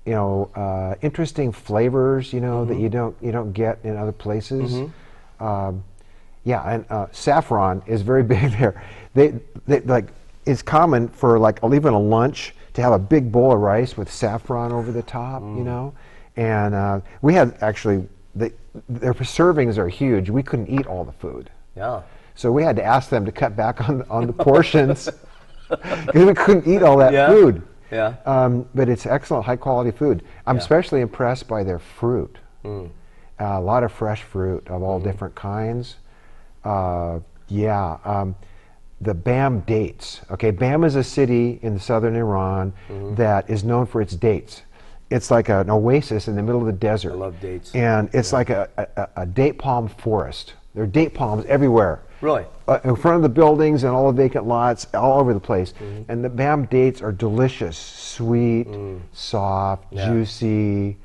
know, interesting flavors. You know that you don't get in other places. Yeah, and saffron is very big there. They like it's common for like even a lunch to have a big bowl of rice with saffron over the top. You know, and we had actually. Their servings are huge. We couldn't eat all the food. Yeah. So we had to ask them to cut back on the portions because we couldn't eat all that food. Yeah. But it's excellent, high quality food. I'm especially impressed by their fruit. A lot of fresh fruit of all different kinds. The Bam dates. Okay, Bam is a city in southern Iran that is known for its dates. It's like an oasis in the middle of the desert. I love dates. And it's like a date palm forest. There are date palms everywhere. Really? In front of the buildings and all the vacant lots, all over the place. And the Bam dates are delicious, sweet, soft, juicy,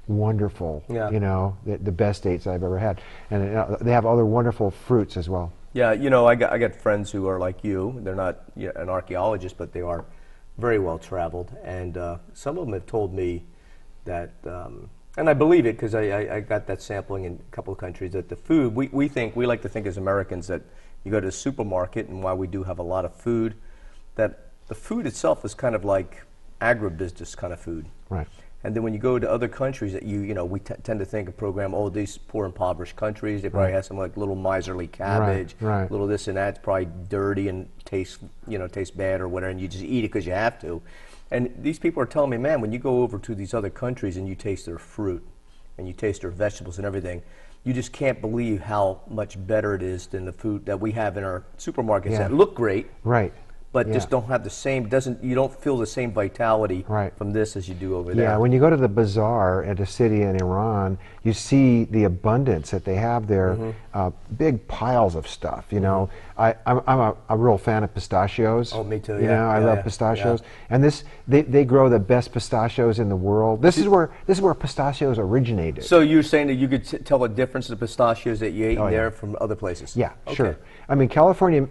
wonderful. Yeah. You know, the best dates I've ever had. And they have other wonderful fruits as well. Yeah, you know, I got friends who are like you. They're not an archaeologist, but they are very well traveled. And some of them have told me that, and I believe it because I got that sampling in a couple of countries, that the food, we like to think as Americans that you go to the supermarket, and while we do have a lot of food, that the food itself is kind of like agribusiness kind of food. Right. And then when you go to other countries that we tend to think of program, oh, these poor impoverished countries, they probably have some like little miserly cabbage, Right. little this and that. It's probably dirty and tastes bad or whatever, and you just eat it because you have to. And these people are telling me, man, when you go over to these other countries and you taste their fruit and you taste their vegetables and everything, you just can't believe how much better it is than the food that we have in our supermarkets that look great. Right. But just don't have the same, you don't feel the same vitality from this as you do over there. Yeah, when you go to the bazaar at a city in Iran, you see the abundance that they have there, big piles of stuff, you know. I'm a real fan of pistachios. Oh, me too, You know, I love pistachios. And they grow the best pistachios in the world. This is where pistachios originated. So you're saying that you could tell the difference of the pistachios that you ate there from other places? Yeah, sure. I mean, California,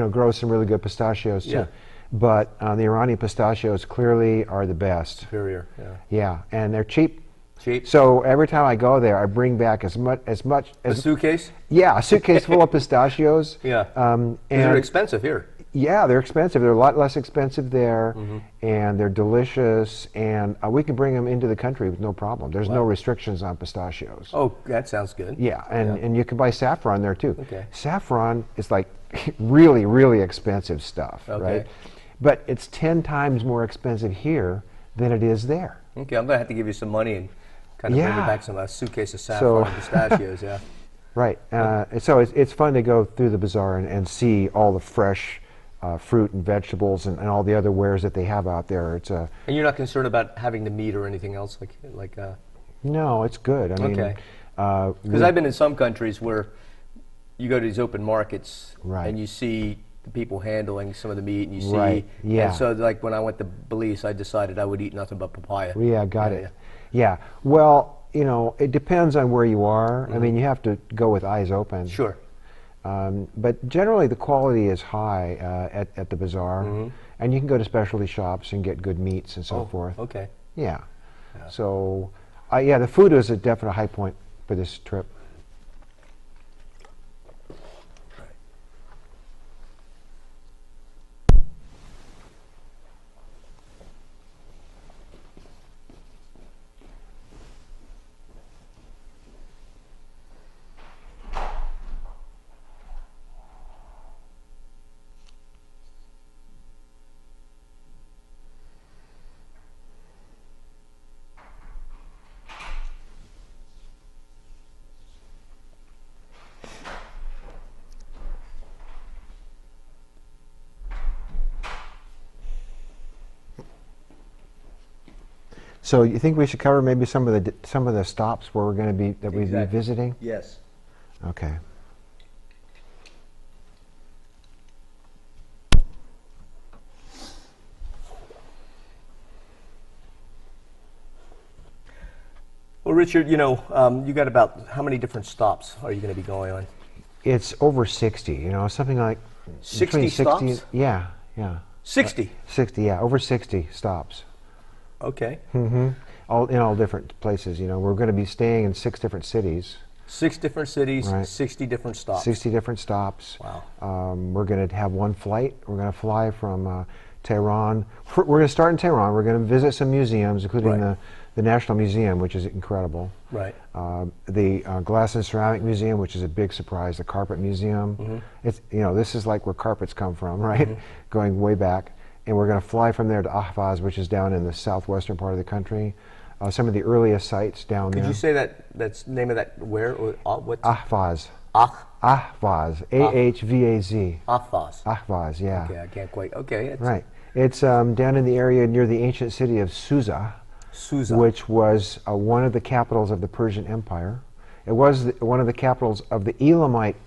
grows some really good pistachios too. Yeah. But the Iranian pistachios clearly are the best. Superior, Yeah, and they're cheap. Cheap? So every time I go there, I bring back as much A suitcase? Yeah, a suitcase full of pistachios. Yeah. And they're expensive here. Yeah, they're expensive. They're a lot less expensive there, and they're delicious. And we can bring them into the country with no problem. There's no restrictions on pistachios. Oh, that sounds good. Yeah, and you can buy saffron there too. Okay. Saffron is like really, really expensive stuff, Okay. right? But it's 10 times more expensive here than it is there. Okay, I'm going to have to give you some money and kind of bring you back a suitcase of saffron and pistachios, Right. So it's fun to go through the bazaar and see all the fresh fruit and vegetables and all the other wares that they have out there. And you're not concerned about having the meat or anything else like No, it's good. I mean, because I've been in some countries where you go to these open markets and you see the people handling some of the meat, and you see, and so like when I went to Belize, I decided I would eat nothing but papaya. Yeah, got it. Yeah. Well, it depends on where you are. I mean, you have to go with eyes open. Sure. But generally, the quality is high at the bazaar, and you can go to specialty shops and get good meats and so forth. Okay. Yeah. So, the food is a definite high point for this trip. So you think we should cover maybe some of the stops where we're going to be we'd be visiting? Yes. Okay. Well, Richard, you know, you got about how many different stops are you going to be going on? It's over 60. You know, something like 60 stops? Yeah, yeah. 60. 60, yeah, over 60 stops. Okay. Mm-hmm. All in all different places. You know, we're going to be staying in 6 different cities. 6 different cities, Right. 60 different stops. 60 different stops. Wow. We're going to have one flight. We're going to fly from Tehran. We're going to start in Tehran. We're going to visit some museums, including Right. the National Museum, which is incredible. Right. The Glass and Ceramic Museum, which is a big surprise. The Carpet Museum. Mm-hmm. It's, you know, this is like where carpets come from, right? Mm-hmm. Going way back. And we're going to fly from there to Ahvaz, which is down in the southwestern part of the country. Some of the earliest sites down there. Could you say that's the name of that where or what? Ahvaz. Ahvaz. Ahvaz. A-H-V-A-Z. Ahvaz. Ahvaz, yeah. Okay, I can't quite. Okay. Right. It's down in the area near the ancient city of Susa, which was one of the capitals of the Persian Empire. It was one of the capitals of the Elamite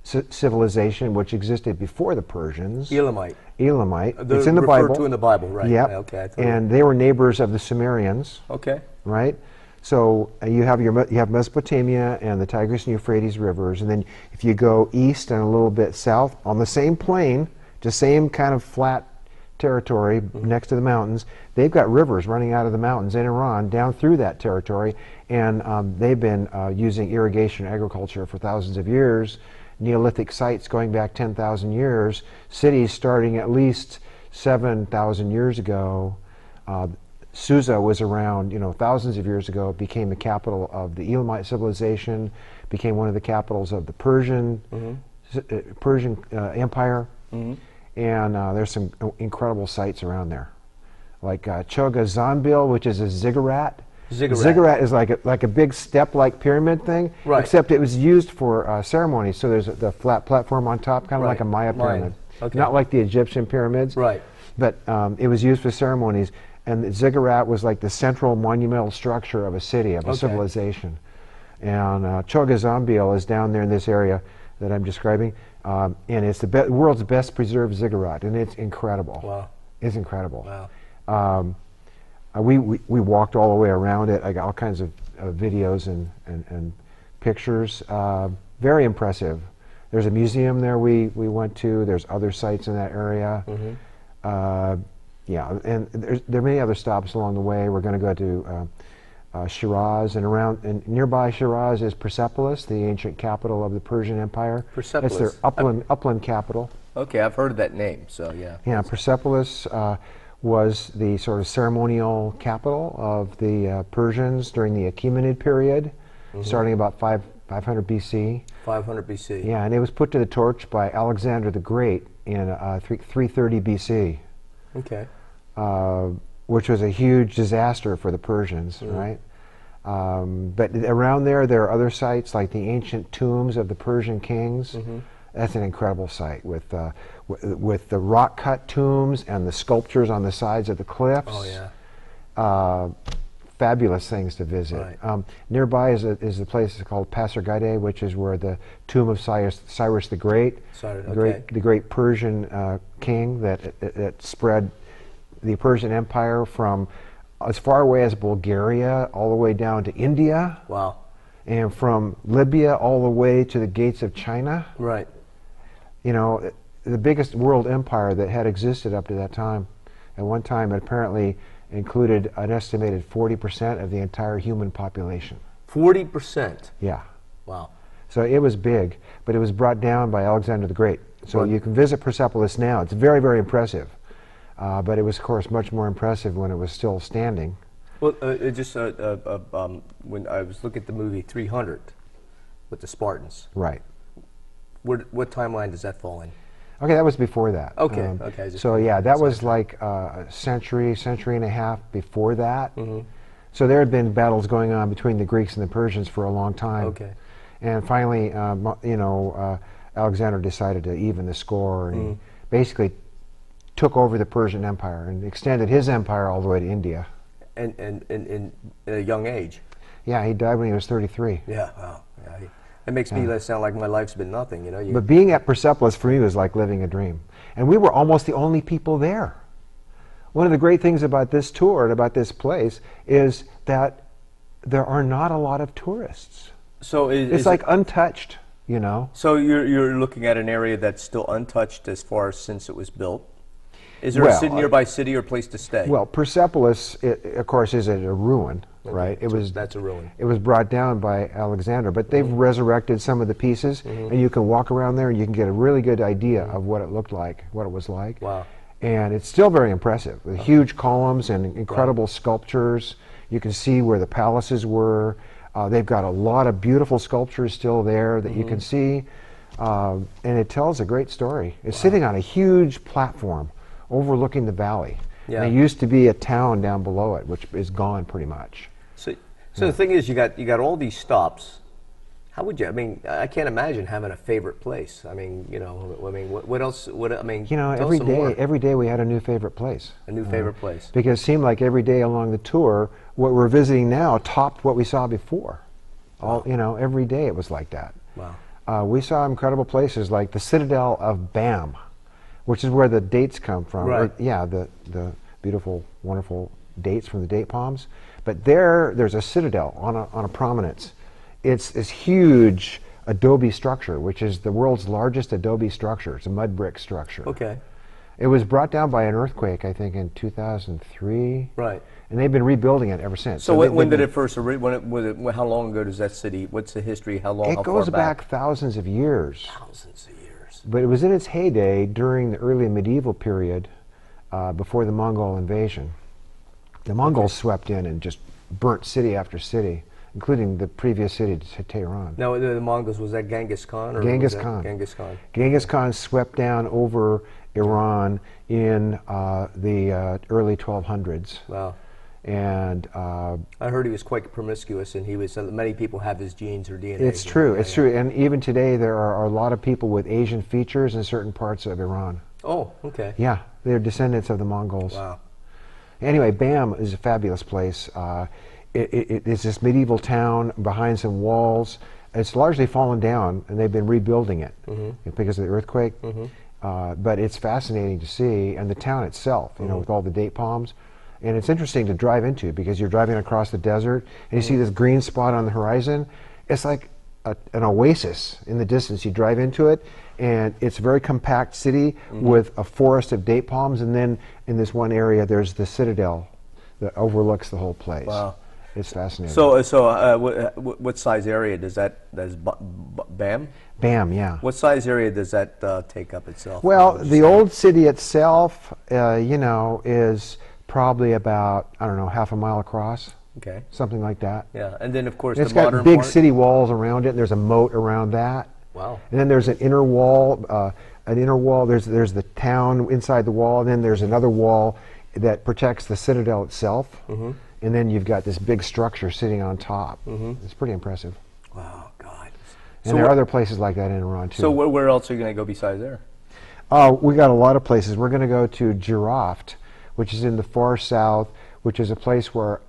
civilization, which existed before the Persians. Elamite. Elamite. It's in the Bible. Referred to in the Bible, right? Yep. Okay. And they were neighbors of the Sumerians. Okay. Right. So you have Mesopotamia and the Tigris and Euphrates rivers, and then if you go east and a little bit south on the same plain, the same kind of flat territory next to the mountains, they've got rivers running out of the mountains in Iran down through that territory, and they've been using irrigation agriculture for thousands of years. Neolithic sites going back 10,000 years, cities starting at least 7,000 years ago. Susa was around, you know, thousands of years ago. It became the capital of the Elamite civilization, became one of the capitals of the Persian Empire, and there's some incredible sites around there, like Choga Zanbil, which is a ziggurat. Ziggurat is like a big step-like pyramid thing, right. Except it was used for ceremonies. So there's the flat platform on top, kind of like a Maya pyramid, not like the Egyptian pyramids. Right. But it was used for ceremonies, and the ziggurat was like the central monumental structure of a city, of a civilization. And Choga Zanbil is down there in this area that I'm describing, and it's the world's best preserved ziggurat, and it's incredible. Wow. It's incredible. Wow. We walked all the way around it. I got all kinds of videos and pictures. Very impressive. There's a museum there we went to. There's other sites in that area. Yeah, and there are many other stops along the way. We're going to go to Shiraz, and nearby Shiraz is Persepolis, the ancient capital of the Persian Empire. Persepolis. It's their upland capital. Okay, I've heard of that name, so yeah. Yeah, Persepolis was the sort of ceremonial capital of the Persians during the Achaemenid period, starting about 500 BC. 500 BC. Yeah, and it was put to the torch by Alexander the Great in 330 BC. Okay. Which was a huge disaster for the Persians, right? But around there are other sites like the ancient tombs of the Persian kings. That's an incredible site with the rock-cut tombs and the sculptures on the sides of the cliffs. Oh yeah. Fabulous things to visit. Right. Nearby is a place called Pasargadae, which is where the tomb of Cyrus the Great, the great Persian king that spread the Persian Empire from as far away as Bulgaria all the way down to India. Wow. And from Libya all the way to the gates of China. Right. You know, the biggest world empire that had existed up to that time. At one time, it apparently included an estimated 40% of the entire human population. 40%? Yeah. Wow. So it was big, but it was brought down by Alexander the Great. So you can visit Persepolis now. It's very, very impressive. But it was, of course, much more impressive when it was still standing. Well, when I was looking at the movie 300 with the Spartans. Right. What timeline does that fall in? Okay, that was before that. Okay, okay. So yeah, that was like a century and a half before that. So there had been battles going on between the Greeks and the Persians for a long time. Okay. And finally, you know, Alexander decided to even the score, and he basically took over the Persian Empire and extended his empire all the way to India. in a young age. Yeah, he died when he was 33. Yeah, wow. Yeah, it makes me sound like my life's been nothing, you know. But being at Persepolis for me was like living a dream. And we were almost the only people there. One of the great things about this tour and about this place is that there are not a lot of tourists. So it's like untouched, you know. So you're looking at an area that's still untouched as far as since it was built. Is there a nearby city or place to stay? Well, Persepolis, of course, is a ruin, right? That's a ruin. It was brought down by Alexander, but they've resurrected some of the pieces, and you can walk around there and you can get a really good idea of what it looked like, what it was like. Wow. And it's still very impressive, with huge columns and incredible sculptures. You can see where the palaces were. They've got a lot of beautiful sculptures still there that you can see, and it tells a great story. It's sitting on a huge platform overlooking the valley. Yeah. And it used to be a town down below it, which is gone pretty much. So the thing is, you got all these stops. How would you? I mean, I can't imagine having a favorite place. I mean, you know, what else? I mean, you know, every day we had a new favorite place. A new favorite place. Because it seemed like every day along the tour, what we're visiting now topped what we saw before. All you know, every day it was like that. Wow. We saw incredible places like the Citadel of Bam, which is where the dates come from. Right. Yeah, the beautiful, wonderful dates from the date palms. But there's a citadel on a prominence. It's this huge adobe structure, which is the world's largest adobe structure. It's a mud brick structure. Okay. It was brought down by an earthquake, I think, in 2003. Right. And they've been rebuilding it ever since. So when did it first? How long ago does that city? What's the history? How long? It goes back thousands of years. Thousands of years. But it was in its heyday during the early medieval period, before the Mongol invasion. The Mongols swept in and just burnt city after city, including the previous city, Tehran. Now, the Mongols, was that Genghis Khan? Or Genghis Khan. Genghis Khan. Genghis Khan swept down over Iran in the early 1200s. Wow. And I heard he was quite promiscuous, and he was. Many people have his genes or DNA. It's true. It's true. And even today, there are a lot of people with Asian features in certain parts of Iran. Oh, okay. Yeah, they're descendants of the Mongols. Wow. Anyway, Bam is a fabulous place. It's this medieval town behind some walls. It's largely fallen down, and they've been rebuilding it because of the earthquake. But it's fascinating to see, and the town itself, you know, with all the date palms. And it's interesting to drive into because you're driving across the desert, and you see this green spot on the horizon. It's like an oasis in the distance. You drive into it, and it's a very compact city with a forest of date palms, and then in this one area there's the citadel that overlooks the whole place. Wow. It's fascinating. So what size area does Bam? Bam, yeah. What size area does that take up itself? Well, the old city itself, you know, is probably about, I don't know, half a mile across. Okay. Something like that. Yeah, and then of course it's the modern got big part. city walls around it, and there's a moat around that. Wow. And then there's an inner wall. There's the town inside the wall, and then there's another wall that protects the citadel itself. And then you've got this big structure sitting on top. It's pretty impressive. Wow, God. And there are other places like that in Iran too. So where else are you going to go besides there? We got a lot of places. We're going to go to Giraft, which is in the far south, which is a place where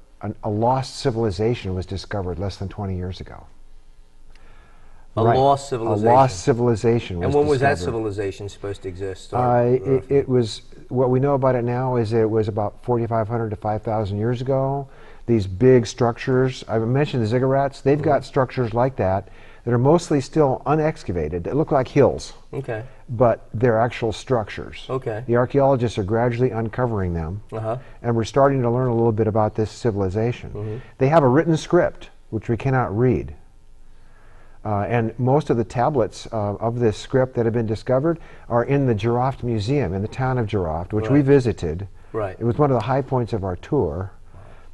a lost civilization was discovered less than 20 years ago. A lost civilization? A lost civilization was And when was that discovered. civilization supposed to exist? It was, what we know about it now is it was about 4,500 to 5,000 years ago. These big structures, I mentioned the ziggurats, they've got structures like that that are mostly still unexcavated. They look like hills. Okay. But they're actual structures. Okay. The archaeologists are gradually uncovering them, and we're starting to learn a little bit about this civilization. They have a written script, which we cannot read. And most of the tablets of this script that have been discovered are in the Giraft Museum in the town of Giraft, which we visited. Right. It was one of the high points of our tour.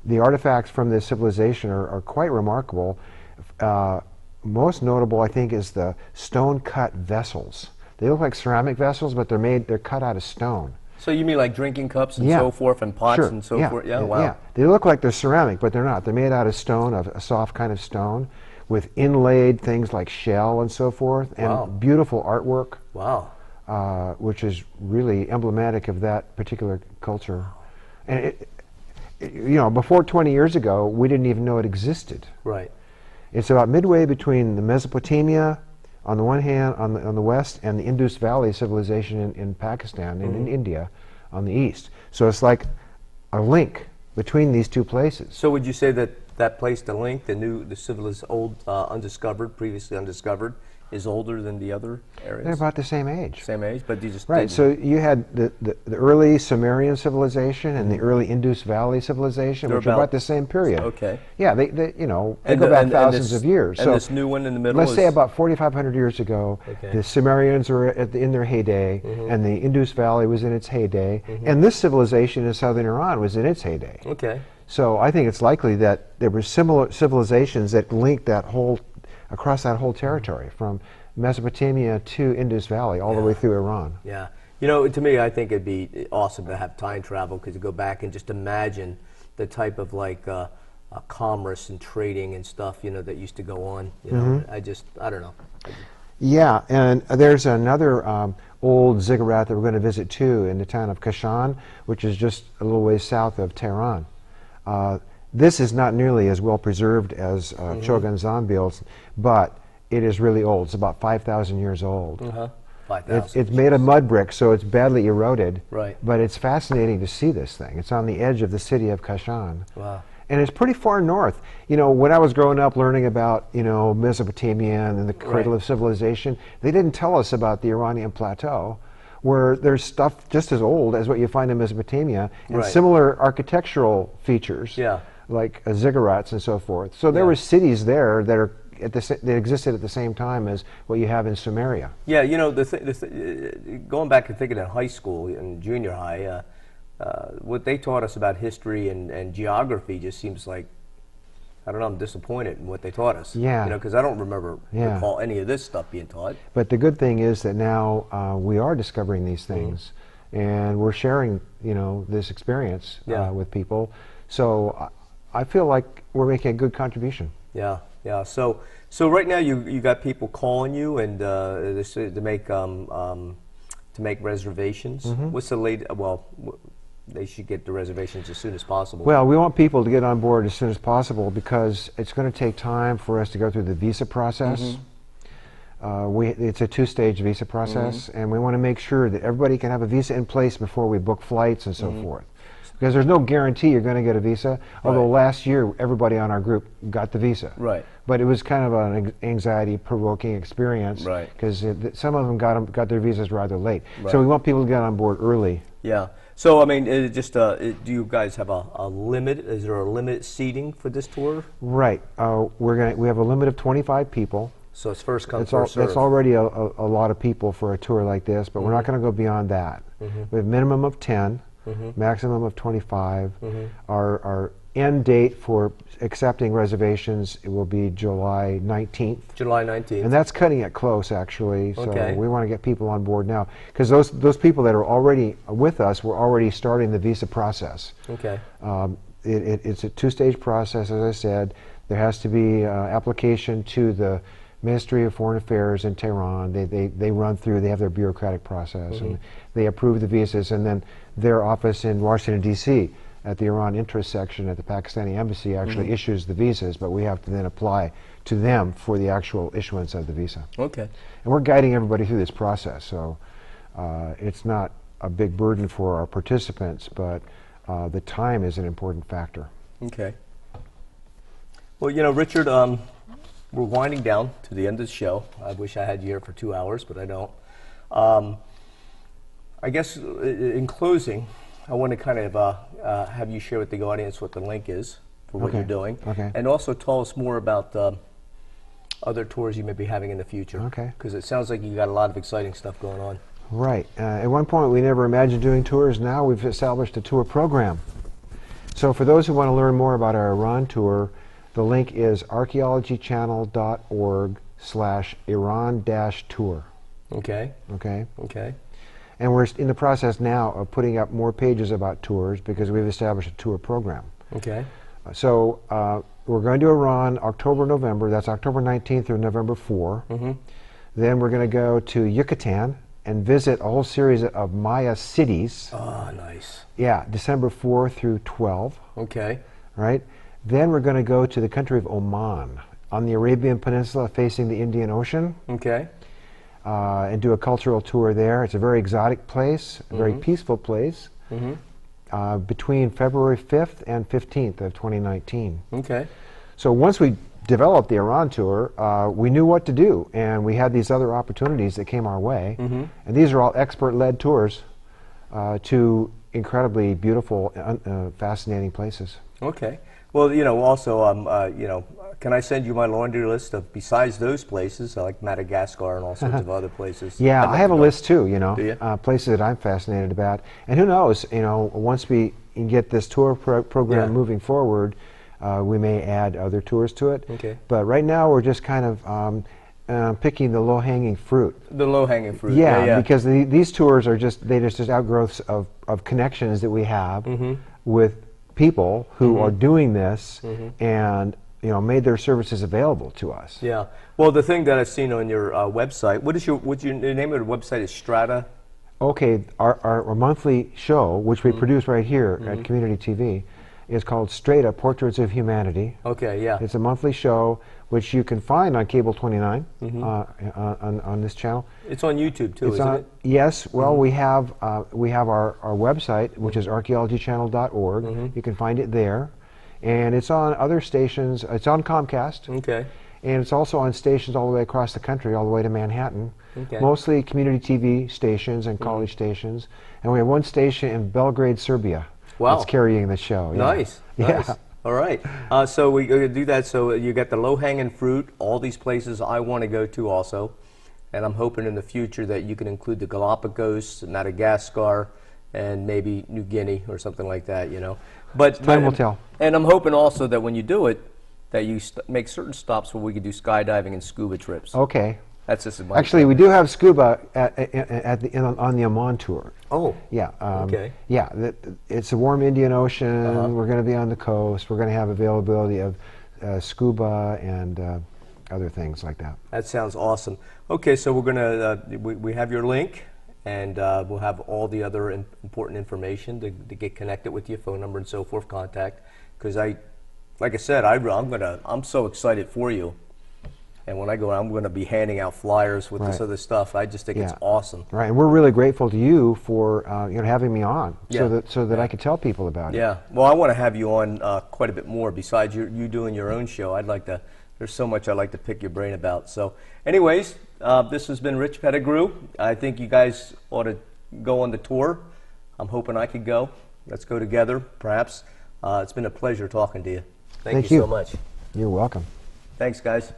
The artifacts from this civilization are quite remarkable. Most notable, I think, is the stone-cut vessels. They look like ceramic vessels, but they're cut out of stone. So you mean like drinking cups and so forth, and pots and so forth? Yeah, wow. Yeah. They look like they're ceramic, but they're not. They're made out of stone, of a soft kind of stone, with inlaid things like shell and so forth, and beautiful artwork. Wow. Which is really emblematic of that particular culture. And before 20 years ago, we didn't even know it existed. Right. It's about midway between the Mesopotamia on the one hand, on the west, and the Indus Valley civilization in Pakistan and in India on the east. So it's like a link between these two places. So would you say that that place, the link, the civilized, old, undiscovered, previously undiscovered, is older than the other areas? They're about the same age. Same age, but you just Right. didn't. So you had the early Sumerian civilization and the early Indus Valley civilization, They're which are about the same period. Okay. Yeah, they go back thousands of years. And So this new one in the middle let's is, say about 4,500 years ago, Okay. the Sumerians were in their heyday, and the Indus Valley was in its heyday, and this civilization in southern Iran was in its heyday. Okay. So I think it's likely that there were similar civilizations that linked across that whole territory, from Mesopotamia to Indus Valley, all the way through Iran. Yeah. To me, I think it'd be awesome to have time travel, because you go back and just imagine the type of commerce and trading and stuff, that used to go on. I don't know. Yeah, and there's another old ziggurat that we're going to visit too in the town of Kashan, which is just a little ways south of Tehran. This is not nearly as well preserved as Chogun Zambil's, but it is really old. It's about 5,000 years old. 5,000. It's made of mud brick, so it's badly eroded. Right. But it's fascinating to see this thing. It's on the edge of the city of Kashan. Wow. And it's pretty far north. When I was growing up learning about, Mesopotamia and the cradle of civilization, they didn't tell us about the Iranian plateau, where there's stuff just as old as what you find in Mesopotamia, and similar architectural features, like ziggurats and so forth. So there were cities there that are that existed at the same time as what you have in Sumeria. Yeah, going back and thinking in high school and junior high, what they taught us about history and geography just seems like, I don't know, I'm disappointed in what they taught us. Yeah. Because I don't recall any of this stuff being taught. But the good thing is that now we are discovering these things, and we're sharing, this experience with people. So I feel like we're making a good contribution. Yeah, yeah. So right now you got people calling you and to make reservations. What's the late? Well, they should get the reservations as soon as possible. Well, we want people to get on board as soon as possible, because it's going to take time for us to go through the visa process. It's a two-stage visa process, and we want to make sure that everybody can have a visa in place before we book flights and so forth. Because there's no guarantee you're going to get a visa, although last year everybody on our group got the visa. Right. But it was kind of an anxiety-provoking experience, because some of them got their visas rather late. So we want people to get on board early. Yeah. So, I mean, do you guys have a limit? Is there a limit seating for this tour? Right. We have a limit of 25 people. So it's first come, first serve. That's already a lot of people for a tour like this, but we're not going to go beyond that. We have a minimum of 10. Maximum of 25. Our end date for accepting reservations, it will be July 19th. July 19th. And that's cutting it close, actually. So we want to get people on board now, because those people that are already with us were already starting the visa process. Okay. It's a two-stage process, as I said. There has to be application to the Ministry of Foreign Affairs in Tehran. They run through, they have their bureaucratic process, and they approve the visas, and then their office in Washington, D.C. at the Iran Interest Section at the Pakistani Embassy actually issues the visas, but we have to then apply to them for the actual issuance of the visa. Okay. And we're guiding everybody through this process, so it's not a big burden for our participants, but the time is an important factor. Okay. Well, Richard, we're winding down to the end of the show. I wish I had you here for 2 hours, but I don't. I guess in closing, I want to kind of have you share with the audience what the link is for what you're doing. Okay. And also tell us more about other tours you may be having in the future. Okay. Because it sounds like you got a lot of exciting stuff going on. Right. At one point, we never imagined doing tours. Now we've established a tour program. So for those who want to learn more about our Iran tour, the link is archeologychannel.org/Iran-tour. Okay. Okay. Okay. And we're in the process now of putting up more pages about tours, because we've established a tour program. Okay. So we're going to Iran October, November. That's October 19th through November 4. Then we're going to go to Yucatan and visit a whole series of Maya cities. Oh, nice. Yeah, December 4 through 12. Okay. Right? Then we're going to go to the country of Oman on the Arabian Peninsula facing the Indian Ocean. Okay. And do a cultural tour there. It's a very exotic place, a very peaceful place, between February 5th and 15th of 2019. Okay. So once we developed the Iran tour, we knew what to do, and we had these other opportunities that came our way. And these are all expert-led tours to incredibly beautiful, fascinating places. Okay. Well, you know, also, you know, can I send you my laundry list of, besides those places, like Madagascar and all sorts of other places? Yeah, I have a list too, you know, Do you? places that I'm fascinated about. And who knows, you know, once we get this tour program moving forward, we may add other tours to it. Okay. But right now we're just kind of picking the low-hanging fruit. The low-hanging fruit. Yeah, because these tours are just outgrowths of connections that we have with people who are doing this and, you know, made their services available to us. Yeah. Well, the thing that I've seen on your website, the name of the website is Strata? Okay, our monthly show, which we produce right here at Community TV, is called Strata, Portraits of Humanity. Okay, yeah. It's a monthly show which you can find on Cable 29 on this channel. It's on YouTube too, isn't it? Yes. Well, we have our website, which is archeologychannel.org. You can find it there, and it's on other stations. It's on Comcast. Okay. And it's also on stations all the way across the country, all the way to Manhattan. Okay. Mostly community TV stations and college stations, and we have one station in Belgrade, Serbia. Wow. That's carrying the show. Yeah. Nice. Nice. Yeah. All right. So we do that. So you get the low-hanging fruit, all these places I want to go to also. And I'm hoping in the future that you can include the Galapagos, Madagascar, and maybe New Guinea or something like that, you know. But Time will tell. And I'm hoping also that when you do it, that you make certain stops where we can do skydiving and scuba trips. Okay. That's just Actually, we do have scuba on the Oman tour. Oh. Yeah. Okay. Yeah, it's a warm Indian Ocean. We're going to be on the coast. We're going to have availability of scuba and other things like that. That sounds awesome. Okay, so we're going to we have your link, and we'll have all the other important information to get connected with you, phone number and so forth, contact. Because like I said, I'm so excited for you. And when I go, I'm going to be handing out flyers with this other stuff. I just think it's awesome. Right, and we're really grateful to you for having me on, Yeah. so that I can tell people about it. Yeah. Well, I want to have you on quite a bit more. Besides you doing your own show, I'd like to. There's so much I'd like to pick your brain about. So, anyways, this has been Rich Pettigrew. I think you guys ought to go on the tour. I'm hoping I could go. Let's go together, perhaps. It's been a pleasure talking to you. Thank you so much. You're welcome. Thanks, guys.